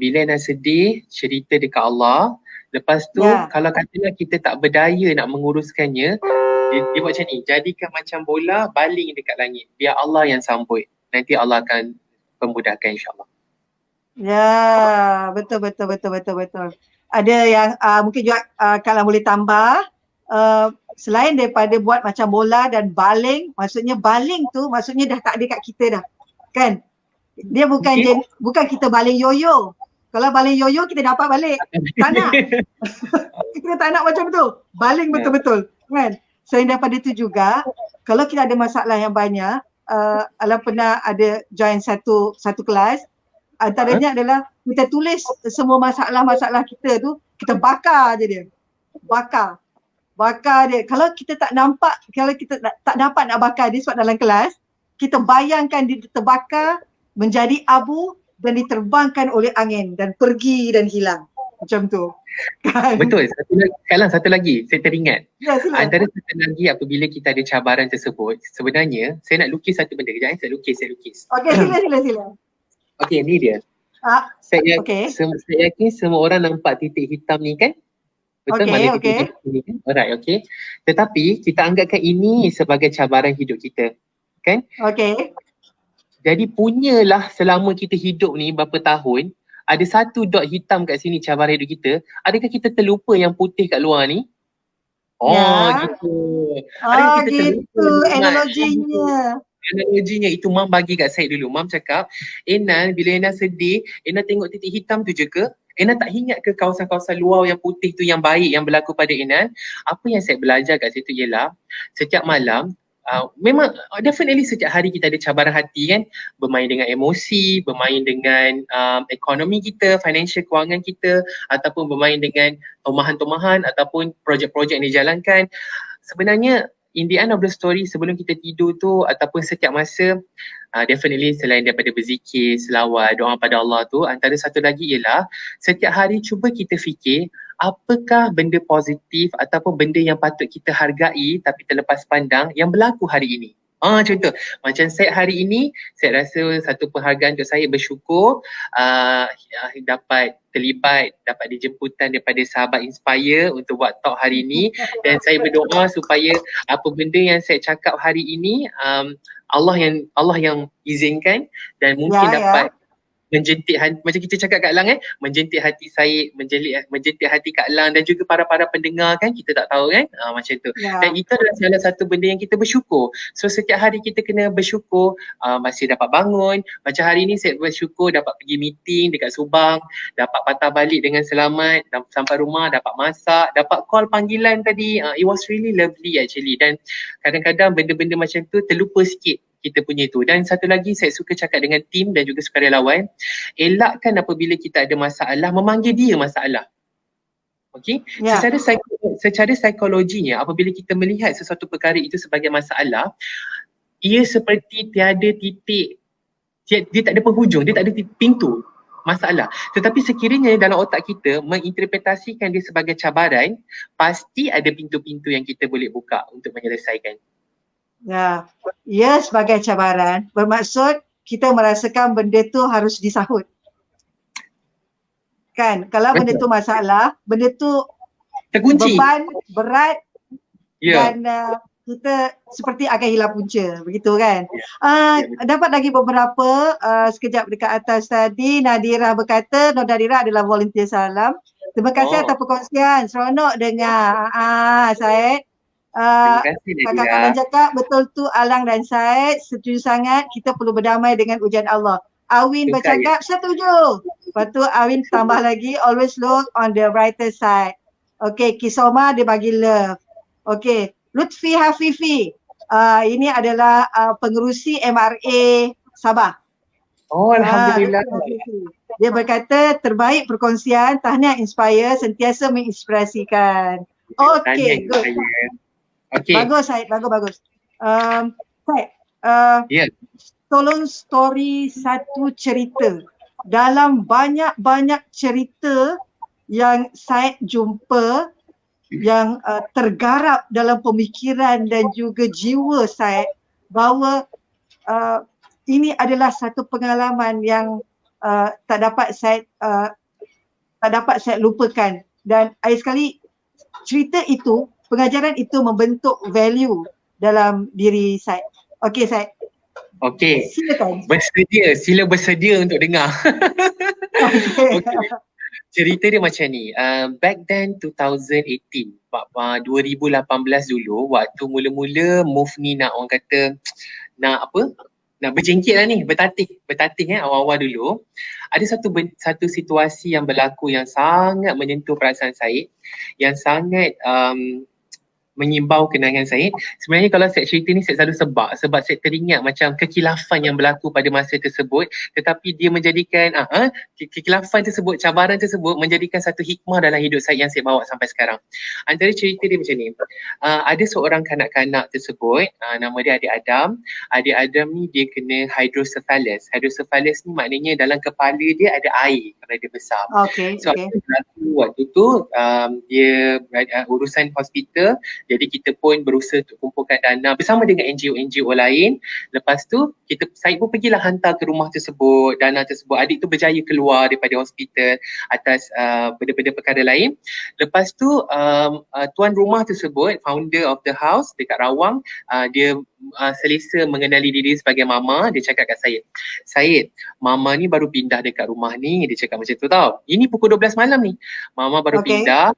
bila Enal sedih, cerita dekat Allah. Lepas tu, kalau katalah kita tak berdaya nak menguruskannya, dia buat macam ni, jadikan macam bola baling dekat langit. Biar Allah yang sambut. Nanti Allah akan pemudahkan insyaAllah. Ya, betul. Ada yang mungkin juga kalau boleh tambah, selain daripada buat macam bola dan baling, maksudnya baling tu maksudnya dah tak ada kat kita dah. Kan? Dia bukan kita baling yoyo. Kalau baling yoyo kita dapat balik. Tak nak. Kita tak nak macam tu. Baling betul-betul. Kan? Selain daripada tu juga, kalau kita ada masalah yang banyak, Alam pernah ada join satu kelas, antaranya adalah kita tulis semua masalah-masalah kita tu, kita bakar je dia. Bakar dia. Kalau kita tak nampak, kalau kita tak dapat nak bakar dia sebab dalam kelas, kita bayangkan dia terbakar menjadi abu dan diterbangkan oleh angin dan pergi dan hilang. Macam tu. Kan? Betul. Satu lagi, saya teringat. Ya, antara satu lagi apabila kita ada cabaran tersebut, sebenarnya saya nak lukis satu benda. Kejap, saya lukis. Okey, sila. Okey, ni dia. Saya yakin semua orang nampak titik hitam ni kan? Betul, mana titik hitam ni kan? Alright, okey. Tetapi kita anggapkan ini sebagai cabaran hidup kita. Kan? Okey. Jadi punyalah selama kita hidup ni berapa tahun, ada satu dot hitam kat sini cabaran hidup kita, adakah kita terlupa yang putih kat luar ni? Gitu. Adakah kita terlupa analoginya itu Mam bagi kat saya dulu. Mam cakap, Enal, bila Enal sedih, Enal tengok titik hitam tu je ke? Enal tak ingat ke kawasan-kawasan luar yang putih tu yang baik yang berlaku pada Enal? Apa yang saya belajar kat situ ialah, setiap malam, memang definitely setiap hari kita ada cabaran hati kan, bermain dengan emosi, bermain dengan ekonomi kita, financial kewangan kita, ataupun bermain dengan tomahan-tomahan ataupun projek-projek yang dijalankan. Sebenarnya in the end of the story, sebelum kita tidur tu ataupun setiap masa, definitely selain daripada berzikir, selawat, doa pada Allah tu, antara satu lagi ialah setiap hari cuba kita fikir apakah benda positif ataupun benda yang patut kita hargai tapi terlepas pandang yang berlaku hari ini. Contoh, macam saya hari ini, saya rasa satu penghargaan untuk saya, bersyukur dapat terlibat, dapat dijemputan daripada sahabat Inspire untuk buat talk hari ini, dan saya berdoa supaya apa benda yang saya cakap hari ini Allah yang izinkan dan mungkin dapat menjentik hati, macam kita cakap Kak Lang menjentik hati saya, menjentik hati Kak Lang dan juga para pendengar kan, kita tak tahu kan, macam tu. Dan itu adalah salah satu benda yang kita bersyukur. So setiap hari kita kena bersyukur, masih dapat bangun. Macam hari ni saya bersyukur dapat pergi meeting dekat Subang, dapat patah balik dengan selamat, sampai rumah dapat masak, dapat call panggilan tadi. It was really lovely actually. Dan kadang-kadang benda-benda macam tu terlupa sikit kita punya itu. Dan satu lagi saya suka cakap dengan tim dan juga sukarelawan, elakkan apabila kita ada masalah, memanggil dia masalah. Okey? Secara psikologinya, apabila kita melihat sesuatu perkara itu sebagai masalah, ia seperti tiada titik, dia tak ada penghujung, dia tak ada pintu masalah. Tetapi sekiranya dalam otak kita menginterpretasikan dia sebagai cabaran, pasti ada pintu-pintu yang kita boleh buka untuk menyelesaikan. Ya, sebagai cabaran bermaksud kita merasakan benda tu harus disahut. Kan? Kalau benda tu masalah, benda tu terkunci, beban, berat, dan kita seperti akan hilang punca, begitu kan? Dapat lagi beberapa, sekejap dekat atas tadi, Nadira berkata, Nadira adalah volunteer salam. Terima kasih atas perkongsian, seronok dengar. Syed. Terima kasih Nadia. Kakak-kakak cakap betul tu Alang dan Said, setuju sangat, kita perlu berdamai dengan ujian Allah. Awin Suka ya. bercakap setuju. Lepas tu Awin tambah lagi, always look on the brighter side. Okay, Kisoma dia bagi love. Okay, Lutfi Hafifi. Ini adalah pengerusi MRA Sabah. Oh, Alhamdulillah. Dia berkata, terbaik perkongsian, tahniah inspire, sentiasa menginspirasikan. Okay, good. Okay. Bagus Syed, bagus. Syed, Yeah. tolong story satu cerita. Dalam banyak-banyak cerita yang Syed jumpa, yang tergarap dalam pemikiran dan juga jiwa Syed, bahawa ini adalah satu pengalaman yang tak dapat saya lupakan. Dan akhir sekali cerita itu, pengajaran itu membentuk value dalam diri saya. Okey Syed. Okey. Silakan. Sila bersedia untuk dengar. Okey. Cerita dia macam ni. Back then 2018, 2018 dulu, waktu mula-mula move ni nak orang kata nak apa? Nak berjengkit lah ni, bertatih awal-awal dulu. Ada satu situasi yang berlaku yang sangat menyentuh perasaan saya, yang sangat menyimbau kenangan saya. Sebenarnya kalau saya cerita ni saya selalu sebab saya teringat macam kekilafan yang berlaku pada masa tersebut, tetapi dia menjadikan kekilafan tersebut, cabaran tersebut menjadikan satu hikmah dalam hidup saya yang saya bawa sampai sekarang. Antara cerita dia macam ni. Ada seorang kanak-kanak tersebut, nama dia Adik Adam. Adik Adam ni dia kena hydrocephalus. Hydrocephalus ni maknanya dalam kepala dia ada air kerana dia besar. So waktu tu dia urusan hospital. Jadi kita pun berusaha untuk kumpulkan dana bersama dengan NGO-NGO lain. Lepas tu saya pun pergilah hantar ke rumah tersebut, dana tersebut. Adik tu berjaya keluar daripada hospital atas benda-benda perkara lain. Lepas tu tuan rumah tersebut, founder of the house dekat Rawang, dia selesa mengenali diri sebagai mama. Dia cakap kat saya, Syed, mama ni baru pindah dekat rumah ni. Dia cakap macam tu tau. Ini pukul 12 malam ni. Mama baru pindah.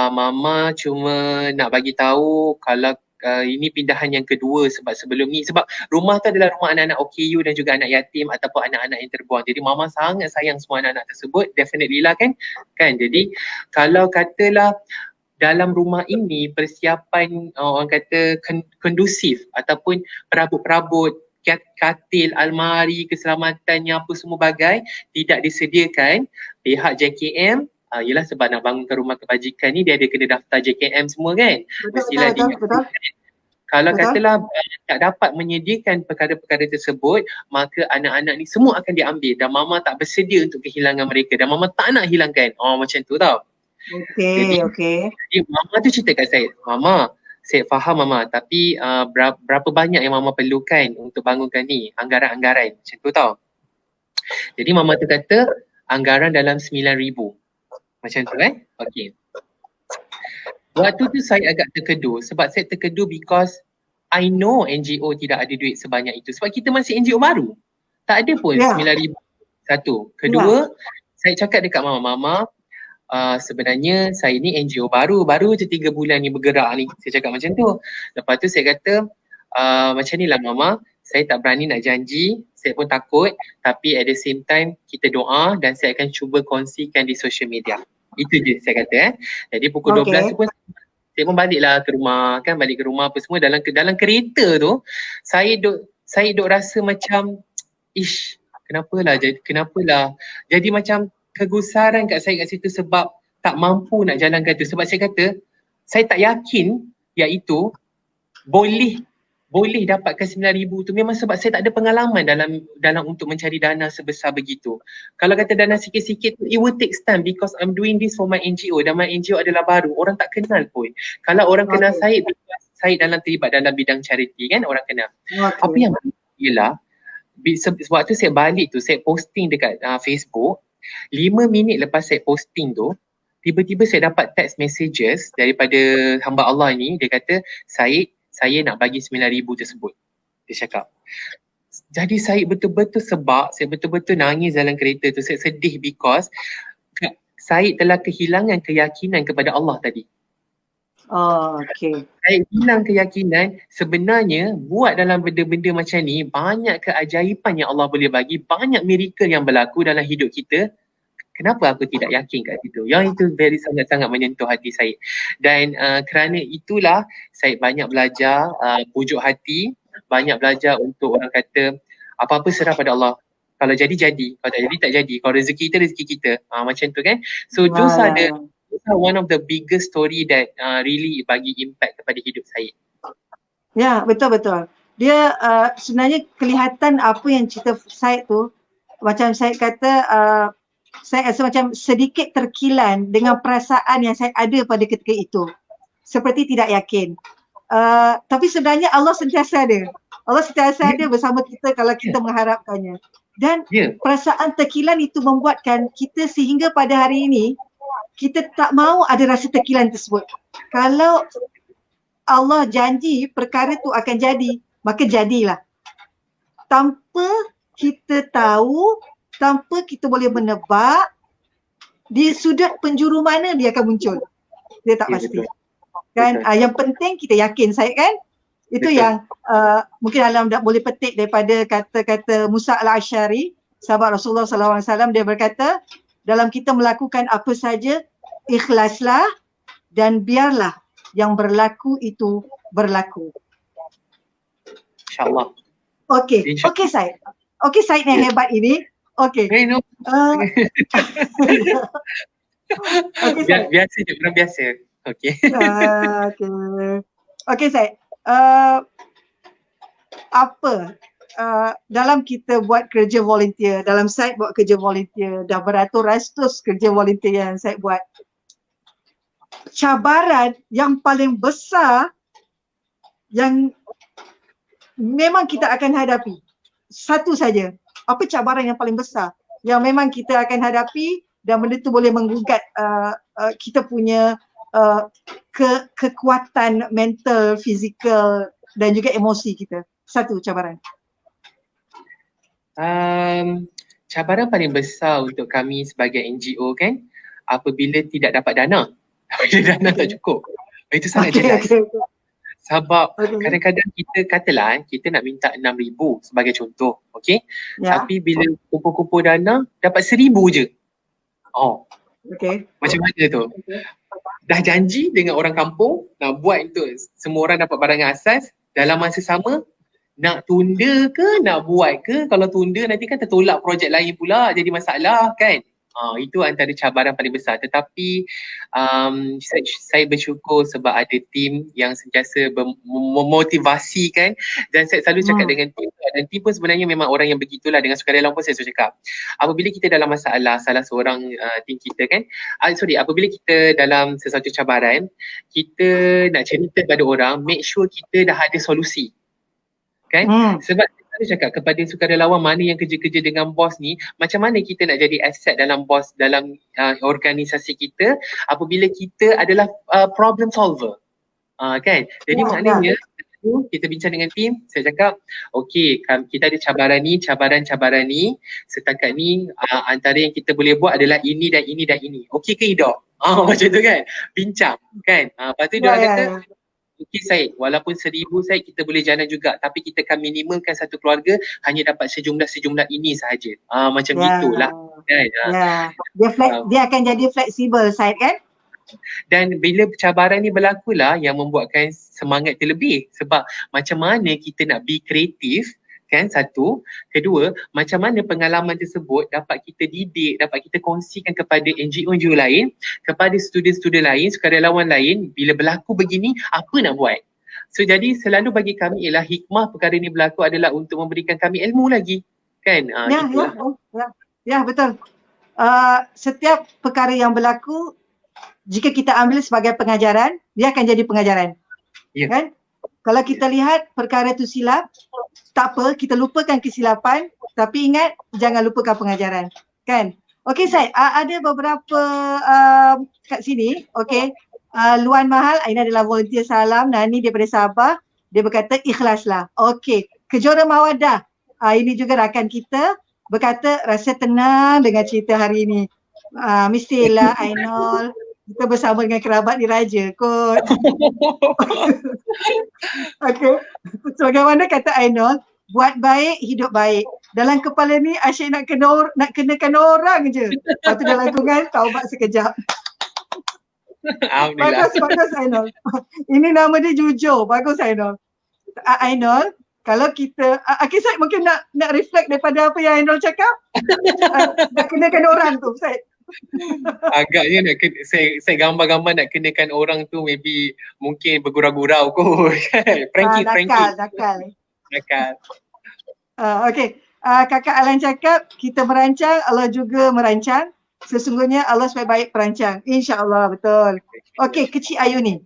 Mama cuma nak bagi tahu kalau ini pindahan yang kedua sebelum ni, sebab rumah tu adalah rumah anak-anak OKU dan juga anak yatim ataupun anak-anak yang terbuang. Jadi mama sangat sayang semua anak-anak tersebut, definitely lah kan. Jadi kalau katalah dalam rumah ini persiapan orang kata kondusif ataupun perabot-perabot, katil, almari, keselamatannya apa semua bagai tidak disediakan, pihak JKM yelah sebab nak bangunkan rumah kebajikan ni dia ada kena daftar JKM semua kan. Mestilah betul. Kalau katalah tak dapat menyediakan perkara-perkara tersebut, maka anak-anak ni semua akan diambil dan mama tak bersedia untuk kehilangan mereka dan mama tak nak hilangkan. Macam tu tau. Jadi mama tu cerita kat saya, Mama, saya faham Mama, tapi berapa banyak yang Mama perlukan untuk bangunkan ni, anggaran-anggaran macam tu tau. Jadi Mama tu kata anggaran dalam 9,000. Macam tu okey. Waktu tu saya agak terkedu, sebab saya terkedu because I know NGO tidak ada duit sebanyak itu sebab kita masih NGO baru. Tak ada pun 9,000. Satu. Kedua, saya cakap dekat Mama, sebenarnya saya ni NGO baru je 3 bulan ni bergerak ni. Saya cakap macam tu. Lepas tu saya kata macam ni lah Mama, saya tak berani nak janji, saya pun takut, tapi at the same time kita doa dan saya akan cuba kongsikan di social media. Itu je saya kata. Jadi pukul 12 tu pun saya pun baliklah ke rumah kan, balik ke rumah apa semua. Dalam kereta tu saya duk rasa macam kenapalah jadi macam kegusaran kat saya kat situ sebab tak mampu nak jalankan tu. Sebab saya kata saya tak yakin iaitu boleh dapatkan 9,000 tu, memang sebab saya tak ada pengalaman dalam untuk mencari dana sebesar begitu. Kalau kata dana sikit-sikit tu, it will take time because I'm doing this for my NGO dan my NGO adalah baru, orang tak kenal pun. Kalau orang kenal saya terlibat dalam bidang charity kan, orang kenal. Apa yang ialah waktu saya balik tu, saya posting dekat Facebook, 5 minit lepas saya posting tu, tiba-tiba saya dapat text messages daripada hamba Allah ni. Dia kata, saya nak bagi 9,000 tersebut. Dia cakap. Jadi saya betul-betul saya betul-betul nangis dalam kereta tu. Saya sedih because saya telah kehilangan keyakinan kepada Allah tadi. Oh, okey. Saya hilang keyakinan sebenarnya buat dalam benda-benda macam ni banyak keajaiban yang Allah boleh bagi, banyak miracle yang berlaku dalam hidup kita. Kenapa aku tidak yakin kat situ? Yang itu very sangat-sangat menyentuh hati saya. Dan kerana itulah saya banyak belajar pujuk hati, banyak belajar untuk orang kata apa-apa serah pada Allah. Kalau jadi, jadi. Kalau tak jadi, tak jadi. Kalau rezeki kita, rezeki kita. Macam tu kan. So those are one of the biggest story that really bagi impact kepada hidup saya. Ya, betul-betul. Dia sebenarnya kelihatan apa yang cerita Syed tu, macam Syed kata, saya rasa macam sedikit terkilan dengan perasaan yang saya ada pada ketika itu. Seperti tidak yakin. Tapi sebenarnya Allah sentiasa ada. Allah sentiasa ada bersama kita kalau kita mengharapkannya. Dan perasaan terkilan itu membuatkan kita sehingga pada hari ini, kita tak mahu ada rasa terkilan tersebut. Kalau Allah janji perkara tu akan jadi, maka jadilah. Tanpa kita tahu, tanpa kita boleh menebak, di sudut penjuru mana dia akan muncul. Dia tak pasti. Kan? Yang penting kita yakin, Syed kan? Itu yang mungkin Alam tak boleh petik daripada kata-kata Musa al-Asy'ari, sahabat Rasulullah SAW, dia berkata, dalam kita melakukan apa saja, ikhlaslah dan biarlah yang berlaku itu berlaku. InsyaAllah. Okey, Syed. Okey, Syed yang hebat ini. Okey. Biasa je, orang biasa. Okey. Okey, Syed. Apa dalam kita buat kerja volunteer, dalam Syed buat kerja volunteer, dah beratus-ratus kerja volunteer yang Syed buat, cabaran yang paling besar yang memang kita akan hadapi, satu saja, apa cabaran yang paling besar yang memang kita akan hadapi dan benda tu boleh menggugat kita punya kekuatan mental, fizikal dan juga emosi kita? Satu cabaran. Cabaran paling besar untuk kami sebagai NGO kan, apabila tidak dapat dana. Apabila dana tak cukup. Itu sangat jelas. Sebab kadang-kadang kita katalah kita nak minta 6,000 sebagai contoh, okey? Tapi bila kumpul-kumpul dana dapat 1,000 je. Macam mana tu? Dah janji dengan orang kampung nak buat untuk semua orang dapat barangan asas, dalam masa sama nak tunda ke nak buat ke? Kalau tunda nanti kan tertolak projek lain pula, jadi masalah kan? Itu antara cabaran paling besar. Tetapi saya bersyukur sebab ada tim yang sentiasa memotivasi kan, dan saya selalu cakap dengan tim, dan tim pun sebenarnya memang orang yang begitulah. Dengan sukarela pun saya selalu cakap, apabila kita dalam masalah, salah seorang tim kita kan, apabila kita dalam sesuatu cabaran, kita nak cerita pada orang, make sure kita dah ada solusi kan. Sebab saya cakap kepada sukarelawan mana yang kerja-kerja dengan bos ni, macam mana kita nak jadi aset dalam bos, dalam organisasi kita apabila kita adalah problem solver, kan. Jadi maknanya kita bincang dengan tim, saya cakap okey, kita ada cabaran ni, setakat ni antara yang kita boleh buat adalah ini dan ini dan ini. Okey ke Ida? Macam tu kan, bincang kan. Lepas tu dia kata okey Syed, walaupun 1,000 Syed kita boleh jalan juga, tapi kita akan minimalkan satu keluarga hanya dapat sejumlah ini sahaja. Macam gitulah kan. Dia akan jadi fleksibel Syed kan. Dan bila cabaran ni berlaku lah yang membuatkan semangat terlebih, sebab macam mana kita nak be kreatif kan, satu. Kedua, macam mana pengalaman tersebut dapat kita didik, dapat kita kongsikan kepada NGO lain, kepada student-student lain, sukarelawan lain, bila berlaku begini, apa nak buat? So jadi selalu bagi kami ialah hikmah perkara ni berlaku adalah untuk memberikan kami ilmu lagi kan. Ya, betul. Setiap perkara yang berlaku, jika kita ambil sebagai pengajaran, dia akan jadi pengajaran. Kan? Kalau kita lihat perkara tu silap, tak apa, kita lupakan kesilapan, tapi ingat jangan lupakan pengajaran, kan? Okey Syed, ada beberapa kat sini, okey. Luan Mahal, ini adalah volunteer salam, Nani daripada Sabah, dia berkata ikhlaslah. Okey, Kejora Mawadah, ini juga rakan kita, berkata rasa tenang dengan cerita hari ini. Mestilah Ainul, kita bersama dengan kerabat diraja kot. Okey. Sebagaimana kata Ainul, buat baik, hidup baik. Dalam kepala ni asyik nak kenakan orang je. Lepas tu dalam tungan taubat sekejap. Alhamdulillah. Bagus Ainul. Ini nama dia jujur. Bagus Ainul. Ainul, kalau kita, Akid Said mungkin nak reflect daripada apa yang Ainul cakap. Nak kenakan orang tu, Said. Agaknya saya gambar-gambar nak kenakan orang tu maybe mungkin bergurau-gurau kot. Pranking. Nakal. Okay. Kakak Alan cakap kita merancang, Allah juga merancang. Sesungguhnya Allah sebaik-baik perancang. InsyaAllah, betul. Okay, kecil Ayu ni.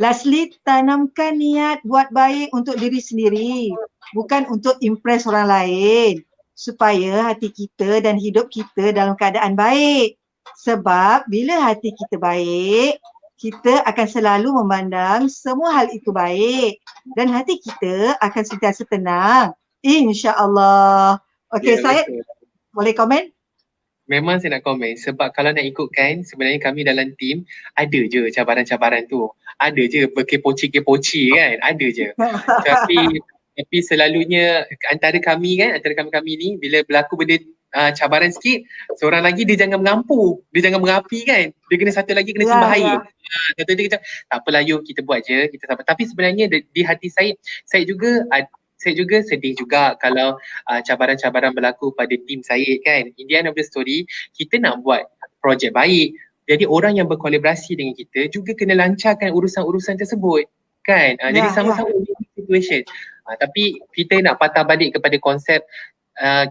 Lastly, tanamkan niat buat baik untuk diri sendiri. Bukan untuk impress orang lain. Supaya hati kita dan hidup kita dalam keadaan baik. Sebab bila hati kita baik, kita akan selalu memandang semua hal itu baik. Dan hati kita akan sentiasa tenang. InsyaAllah. Okay, Syed, boleh komen? Memang saya nak komen sebab kalau nak ikutkan sebenarnya kami dalam tim ada je cabaran-cabaran tu. Ada je berkepoci-kepoci kan, ada je. Tapi selalunya antara kami ni bila berlaku benda cabaran sikit, seorang lagi dia jangan mengampu, dia jangan mengapi kan. Dia kena satu lagi kena timbah air. Satu dia kata tak apalah yuk kita buat je, kita sabar. Tapi sebenarnya di hati saya juga sedih juga kalau cabaran-cabaran berlaku pada tim saya kan. In the end of the story, kita nak buat projek baik. Jadi orang yang berkolaborasi dengan kita juga kena lancarkan urusan-urusan tersebut kan. Jadi sama-sama situation. Tapi kita nak patah balik kepada konsep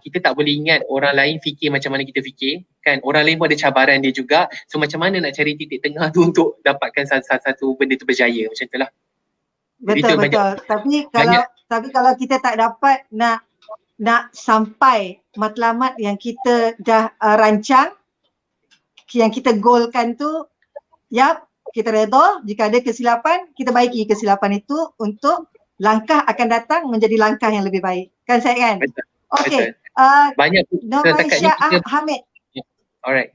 kita tak boleh ingat orang lain fikir macam mana kita fikir kan. Orang lain pun ada cabaran dia juga. So macam mana nak cari titik tengah tu untuk dapatkan satu benda tu berjaya macam tu lah. Betul. Tapi kalau kita tak dapat nak sampai matlamat yang kita dah rancang, yang kita goalkan tu, kita redha. Jika ada kesilapan, kita baiki kesilapan itu untuk langkah akan datang menjadi langkah yang lebih baik. Kan saya kan? Okey. Banyak Nomaisha Hamid. Alright.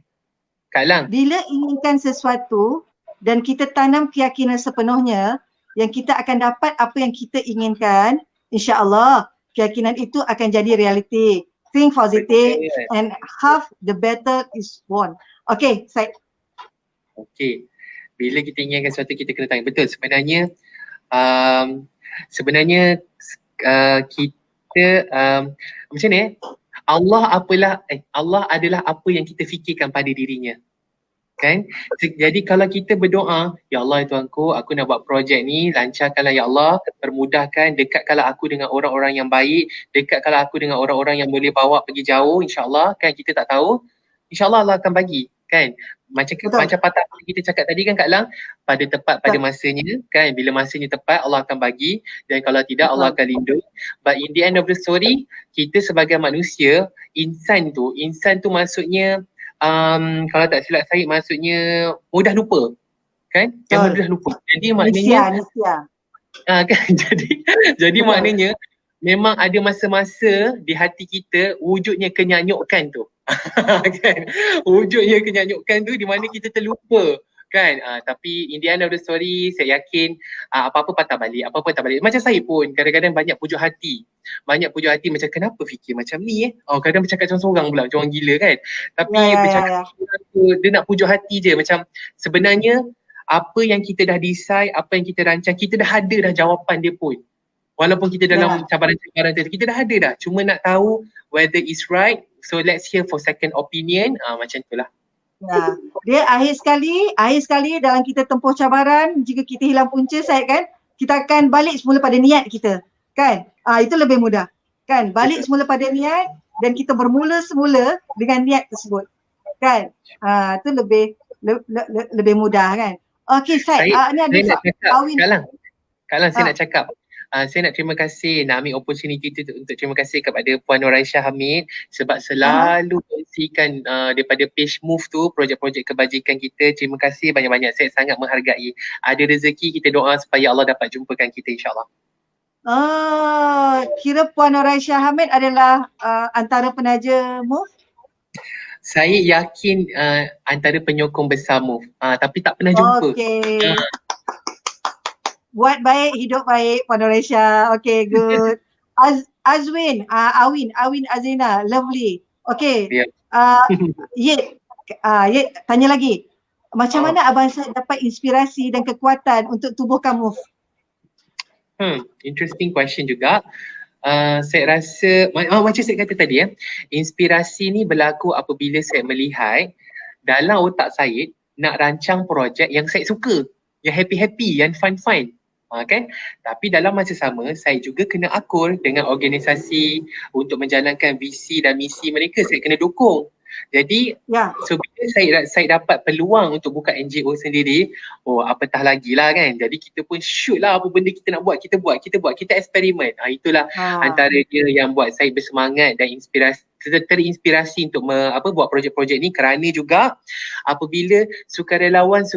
Kak Lang. Bila inginkan sesuatu dan kita tanam keyakinan sepenuhnya yang kita akan dapat apa yang kita inginkan, insya-Allah keyakinan itu akan jadi realiti. Think positive and half the battle is won. Okay, Syed. Okay. Bila kita inginkan sesuatu kita kena tanya. Betul, sebenarnya kita macam ni Allah adalah apa yang kita fikirkan pada dirinya. Kan? Jadi kalau kita berdoa, ya Allah Tuanku, aku nak buat projek ni, lancarkanlah ya Allah, permudahkan, dekatkanlah aku dengan orang-orang yang baik, dekatkanlah aku dengan orang-orang yang boleh bawa pergi jauh, insya-Allah. Kan kita tak tahu, insya-Allah Allah akan bagi, kan? Macam patah kita cakap tadi kan Kak Lang, pada masanya kan, bila masanya tepat Allah akan bagi, dan kalau tidak Allah akan lindung. But in the end of the story, kita sebagai manusia, insan tu maksudnya kalau tak silap saya maksudnya mudah lupa kan, yang mudah lupa. Jadi maknanya kan, jadi maknanya memang ada masa-masa di hati kita wujudnya kenyanyukan tu kan, wujudnya kenyanyukan tu di mana kita terlupa kan. Tapi in the end of the story saya yakin apa-apa patah balik. Macam saya pun kadang-kadang banyak pujuk hati macam kenapa fikir macam ni kadang bercakap macam seorang pula, macam orang gila kan. Tapi bercakap dia nak pujuk hati je, macam sebenarnya apa yang kita dah decide, apa yang kita rancang, kita dah ada dah jawapan dia pun. Walaupun kita dalam cabaran-cabaran tu, kita dah ada dah. Cuma nak tahu whether it's right. So let's hear for second opinion. Macam tu lah. Dia akhir sekali dalam kita tempuh cabaran, jika kita hilang punca, saya kan, kita akan balik semula pada niat kita. Kan? Itu lebih mudah. Kan? Balik semula pada niat dan kita bermula semula dengan niat tersebut. Kan? Itu lebih mudah kan? Okey, Syed. Ni ada Kak Lang, saya nak cakap. Saya nak terima kasih, nak ambil opportunity tu untuk terima kasih kepada Puan Noraisha Hamid sebab selalu kongsikan daripada page Move tu projek-projek kebajikan kita. Terima kasih banyak-banyak, saya sangat menghargai. Ada rezeki kita doa supaya Allah dapat jumpakan kita, insyaAllah. Kira Puan Noraisha Hamid adalah antara penaja Move? Saya yakin antara penyokong besar MOVE, tapi tak pernah jumpa. Okay. Buat baik, hidup baik, Puan Noresha. Okay, good. Azwin, Awin Azina, lovely. Okay. Yeah. Yet, tanya lagi. Macam mana Abang Said dapat inspirasi dan kekuatan untuk tubuhkan MOVE? Interesting question juga. Saya rasa macam saya kata tadi, inspirasi ni berlaku apabila saya melihat dalam otak saya nak rancang projek yang saya suka, yang happy-happy, yang fun-fun. Kan? Tapi dalam masa sama, saya juga kena akur dengan organisasi untuk menjalankan visi dan misi mereka. Saya kena dukung. Jadi, so bila saya dapat peluang untuk buka NGO sendiri, apatah lagi lah kan. Jadi kita pun shoot lah apa benda kita nak buat, kita buat, kita eksperimen. Itulah antara dia yang buat saya bersemangat dan terinspirasi untuk buat projek-projek ni, kerana juga apabila sukarelawan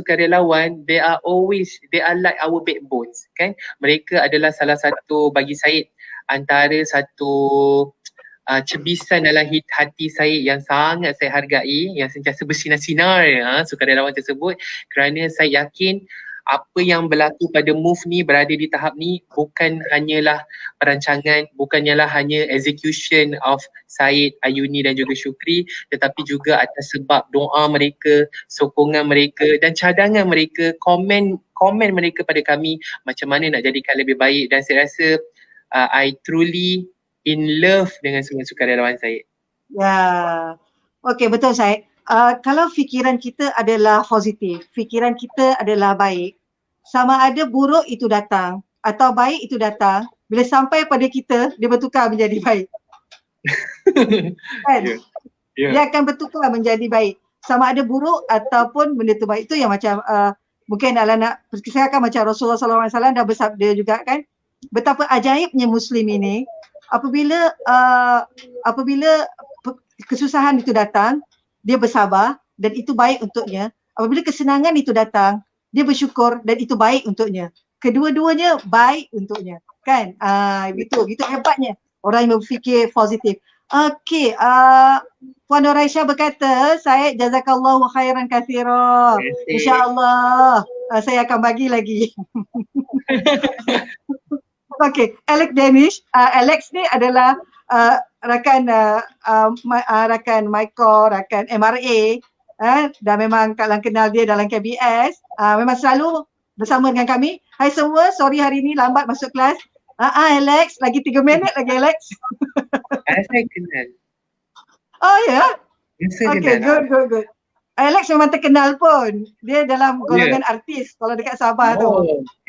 they are like our backbones kan. Mereka adalah salah satu bagi saya antara satu cebisan dalam hati saya yang sangat saya hargai, yang sentiasa bersinar-sinar sukarelawan tersebut, kerana saya yakin apa yang berlaku pada MOVE ni, berada di tahap ni, bukan hanyalah perancangan, bukannya hanya execution of Syed, Ayuni dan juga Syukri, tetapi juga atas sebab doa mereka, sokongan mereka dan cadangan mereka, komen mereka pada kami macam mana nak jadikan lebih baik. Dan saya rasa I truly in love dengan semua sukarelawan saya. Ya, okay, betul Syed. Kalau fikiran kita adalah positif, fikiran kita adalah baik, sama ada buruk itu datang atau baik itu datang, bila sampai pada kita, dia bertukar menjadi baik. Kan? Dia akan bertukar menjadi baik. Sama ada buruk ataupun benda tu baik. Itu yang macam mungkin adalah nak perkisahkan macam Rasulullah SAW dah bersabda juga kan, betapa ajaibnya Muslim ini apabila kesusahan itu datang, dia bersabar dan itu baik untuknya. Apabila kesenangan itu datang, dia bersyukur dan itu baik untuknya. Kedua-duanya baik untuknya. Kan? Itu hebatnya orang yang berfikir positif. Okey, Puan Noresha berkata, saya jazakallahu khairan katsira. InsyaAllah saya akan bagi lagi. Okey, Alex ni adalah rakan Michael, rakan MRA, dan memang kalian kenal dia dalam KBS. Memang selalu bersama dengan kami. Hai semua, sorry hari ni lambat masuk kelas. Alex, lagi 3 minit lagi Alex. Saya kenal. Oh ya? Okay, good. Alex memang terkenal pun. Dia dalam golongan artis kalau dekat Sabah tu.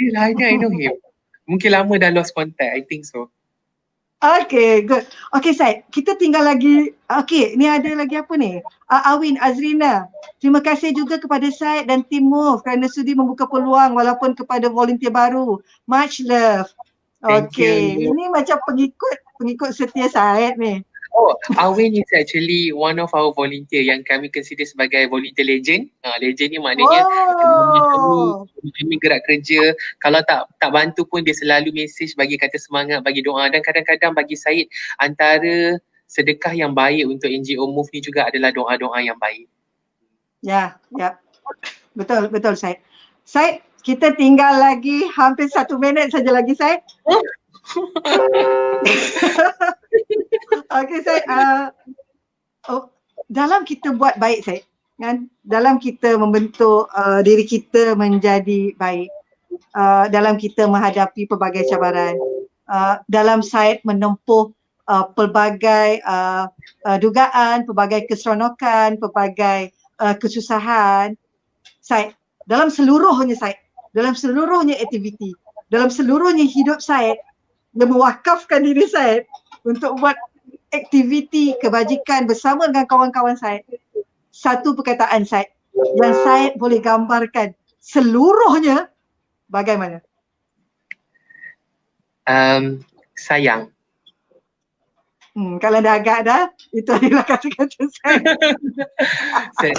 I know him. Mungkin lama dah lost contact, I think so. Okay, good. Okay, Syed, kita tinggal lagi, okay, ni ada lagi apa ni? Awin Azrina, terima kasih juga kepada Syed dan tim MOVE kerana sudi membuka peluang walaupun kepada volunteer baru. Much love. Okay, ini macam pengikut setia Syed ni. Awin is actually one of our volunteer yang kami consider sebagai volunteer legend. Legend ni maknanya kami gerak kerja. Kalau tak bantu pun dia selalu message, bagi kata semangat, bagi doa. Dan kadang-kadang bagi Syed, antara sedekah yang baik untuk NGO MOVE ni juga adalah doa-doa yang baik. Ya. Betul Syed. Syed, kita tinggal lagi hampir 1 minit saja lagi Syed. Okay, Syed, dalam kita buat baik Syed, kan? Dalam kita membentuk diri kita menjadi baik, dalam kita menghadapi pelbagai cabaran, dalam Syed menempuh pelbagai dugaan, pelbagai keseronokan, pelbagai kesusahan, Syed, dalam seluruhnya aktiviti, dalam seluruhnya hidup Syed, dia mewakafkan diri Syed untuk buat aktiviti kebajikan bersama dengan kawan-kawan Syed. Satu perkataan Syed yang Syed boleh gambarkan seluruhnya bagaimana? Sayang. Kalau dah agak dah, itu adalah kata-kata Syed. Saya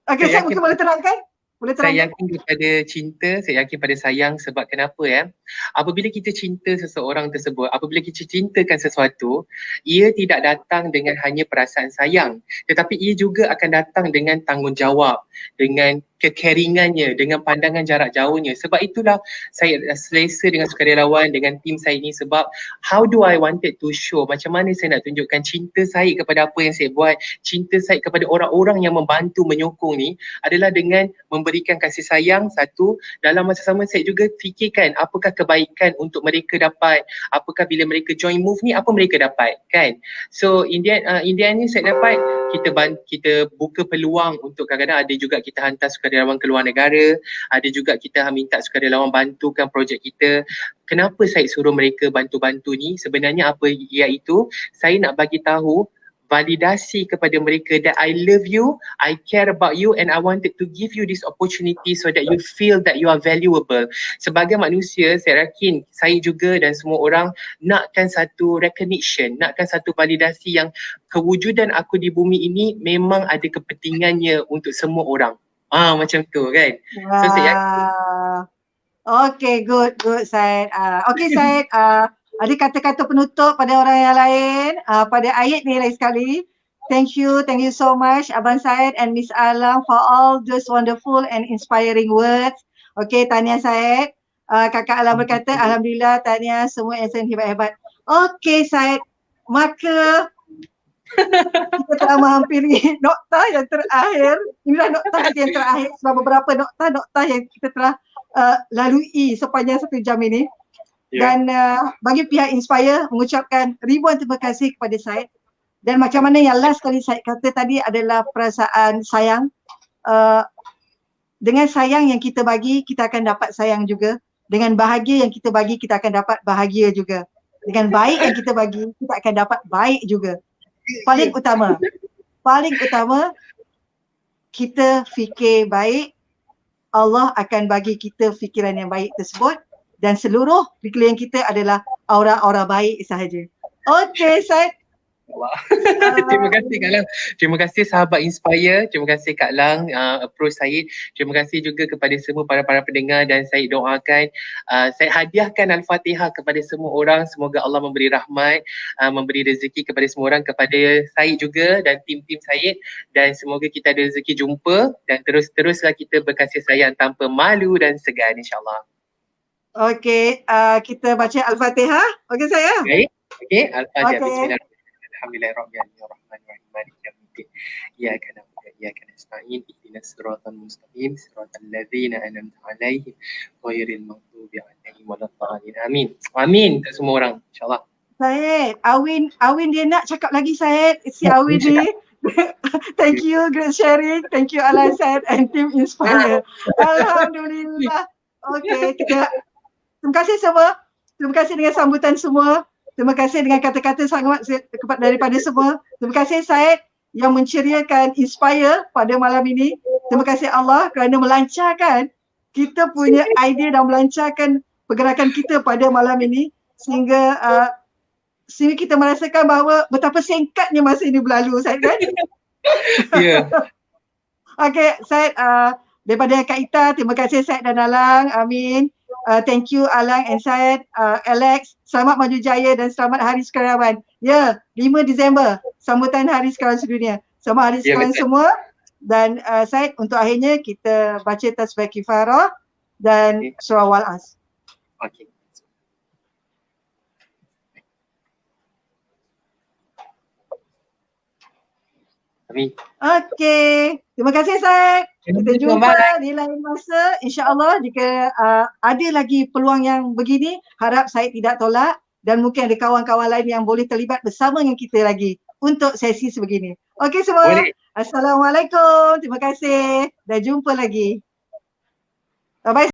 Okay, Syed mungkin boleh terangkan? Boleh Saya terangkan? yakin kepada cinta, saya yakin pada sayang sebab kenapa ya? Apabila kita cinta seseorang tersebut, apabila kita cintakan sesuatu, ia tidak datang dengan hanya perasaan sayang, tetapi ia juga akan datang dengan tanggungjawab, dengan kekeringannya, dengan pandangan jarak jauhnya. Sebab itulah saya selesa dengan sukarelawan, dengan tim saya ini sebab how do I wanted to show, macam mana saya nak tunjukkan cinta saya kepada apa yang saya buat, cinta saya kepada orang-orang yang membantu menyokong ni adalah dengan memberikan kasih sayang satu, dalam masa sama saya juga fikirkan apakah kebaikan untuk mereka dapat, apakah bila mereka join move ni apa mereka dapat kan. So in the end ni saya dapat kita buka peluang untuk kadang-kadang ada juga kita hantar sukarelawan ke luar negara, ada juga kita minta sukarelawan bantukan projek kita. Kenapa saya suruh mereka bantu-bantu ni? Sebenarnya apa iaitu saya nak bagi tahu validasi kepada mereka that I love you, I care about you and I wanted to give you this opportunity so that you feel that you are valuable. Sebagai manusia, saya yakin saya juga dan semua orang nakkan satu recognition, nakkan satu validasi yang kewujudan aku di bumi ini memang ada kepentingannya untuk semua orang. Macam tu kan. So saya yakin. Okay, good Syed. Okay Syed, ada kata-kata penutup pada orang yang lain, pada Ayed ni lain sekali. Thank you so much Abang Syed and Miss Alang for all those wonderful and inspiring words. Okay, tahniah Syed. Kakak Alang berkata, Alhamdulillah, tahniah semua yang hebat-hebat. Okay Syed, maka kita telah menghampiri nokta yang terakhir. Inilah nokta kita yang terakhir sebab beberapa nokta yang kita telah lalui sepanjang 1 jam ini. Dan bagi pihak Inspire mengucapkan ribuan terima kasih kepada Syed. Dan macam mana yang last kali Syed kata tadi adalah perasaan sayang. Dengan sayang yang kita bagi, kita akan dapat sayang juga. Dengan bahagia yang kita bagi, kita akan dapat bahagia juga. Dengan baik yang kita bagi, kita akan dapat baik juga. Paling utama kita fikir baik, Allah akan bagi kita fikiran yang baik tersebut dan seluruh sekeliling kita adalah aura-aura baik sahaja. Okay, Syed. Terima kasih Kak Lang. Terima kasih sahabat Inspire. Terima kasih Kak Lang approach Syed. Terima kasih juga kepada semua para pendengar dan saya doakan saya hadiahkan Al-Fatihah kepada semua orang. Semoga Allah memberi rahmat, memberi rezeki kepada semua orang, kepada Syed juga dan tim-tim Syed, dan semoga kita ada rezeki jumpa dan teruslah kita berkasih sayang tanpa malu dan segan insya-Allah. Okay, kita baca Al-Fatihah. Okay saya. Okay, Al-Fatihah. Bismillahirrahmanirrahim. Alhamdulillahirrahmanirrahim. Maliki yaumiddin. Iyyaka na'budu wa iyyaka nasta'in. Ihdinas siratal mustaqim. Siratal ladzina an'amta 'alaihim ghairil maghdubi 'alaihim waladdallin. Amin. Amin untuk semua orang insya-Allah. Syed, Awin dia nak cakap lagi Syed. Si Awin ni. Thank you, great sharing. Thank you Alan Syed and team Inspire. Alhamdulillah. Okay, terima kasih semua. Terima kasih dengan sambutan semua. Terima kasih dengan kata-kata sangat daripada semua. Terima kasih Syed yang menceriakan Inspire pada malam ini. Terima kasih Allah kerana melancarkan kita punya idea dan melancarkan pergerakan kita pada malam ini sehingga kita merasakan bahawa betapa singkatnya masa ini berlalu, Syed kan? Ya. Okay, Syed, daripada Kak Ita, terima kasih Syed dan Alang. Amin. Thank you Alang and Syed, Alex. Selamat maju jaya dan selamat Hari Sukarelawan. 5 Disember, sambutan Hari Sukarelawan Sedunia. Selamat Hari Sukarelawan semua. Dan Syed, untuk akhirnya kita baca tasbih kifarah dan surah Wal-As. Okay. Amin. Okay. Terima kasih Syed. Kita jumpa di lain masa. InsyaAllah jika ada lagi peluang yang begini, harap Syed tidak tolak dan mungkin ada kawan-kawan lain yang boleh terlibat bersama dengan kita lagi untuk sesi sebegini. Okey semua. Boleh. Assalamualaikum. Terima kasih. Dan jumpa lagi. Bye-bye.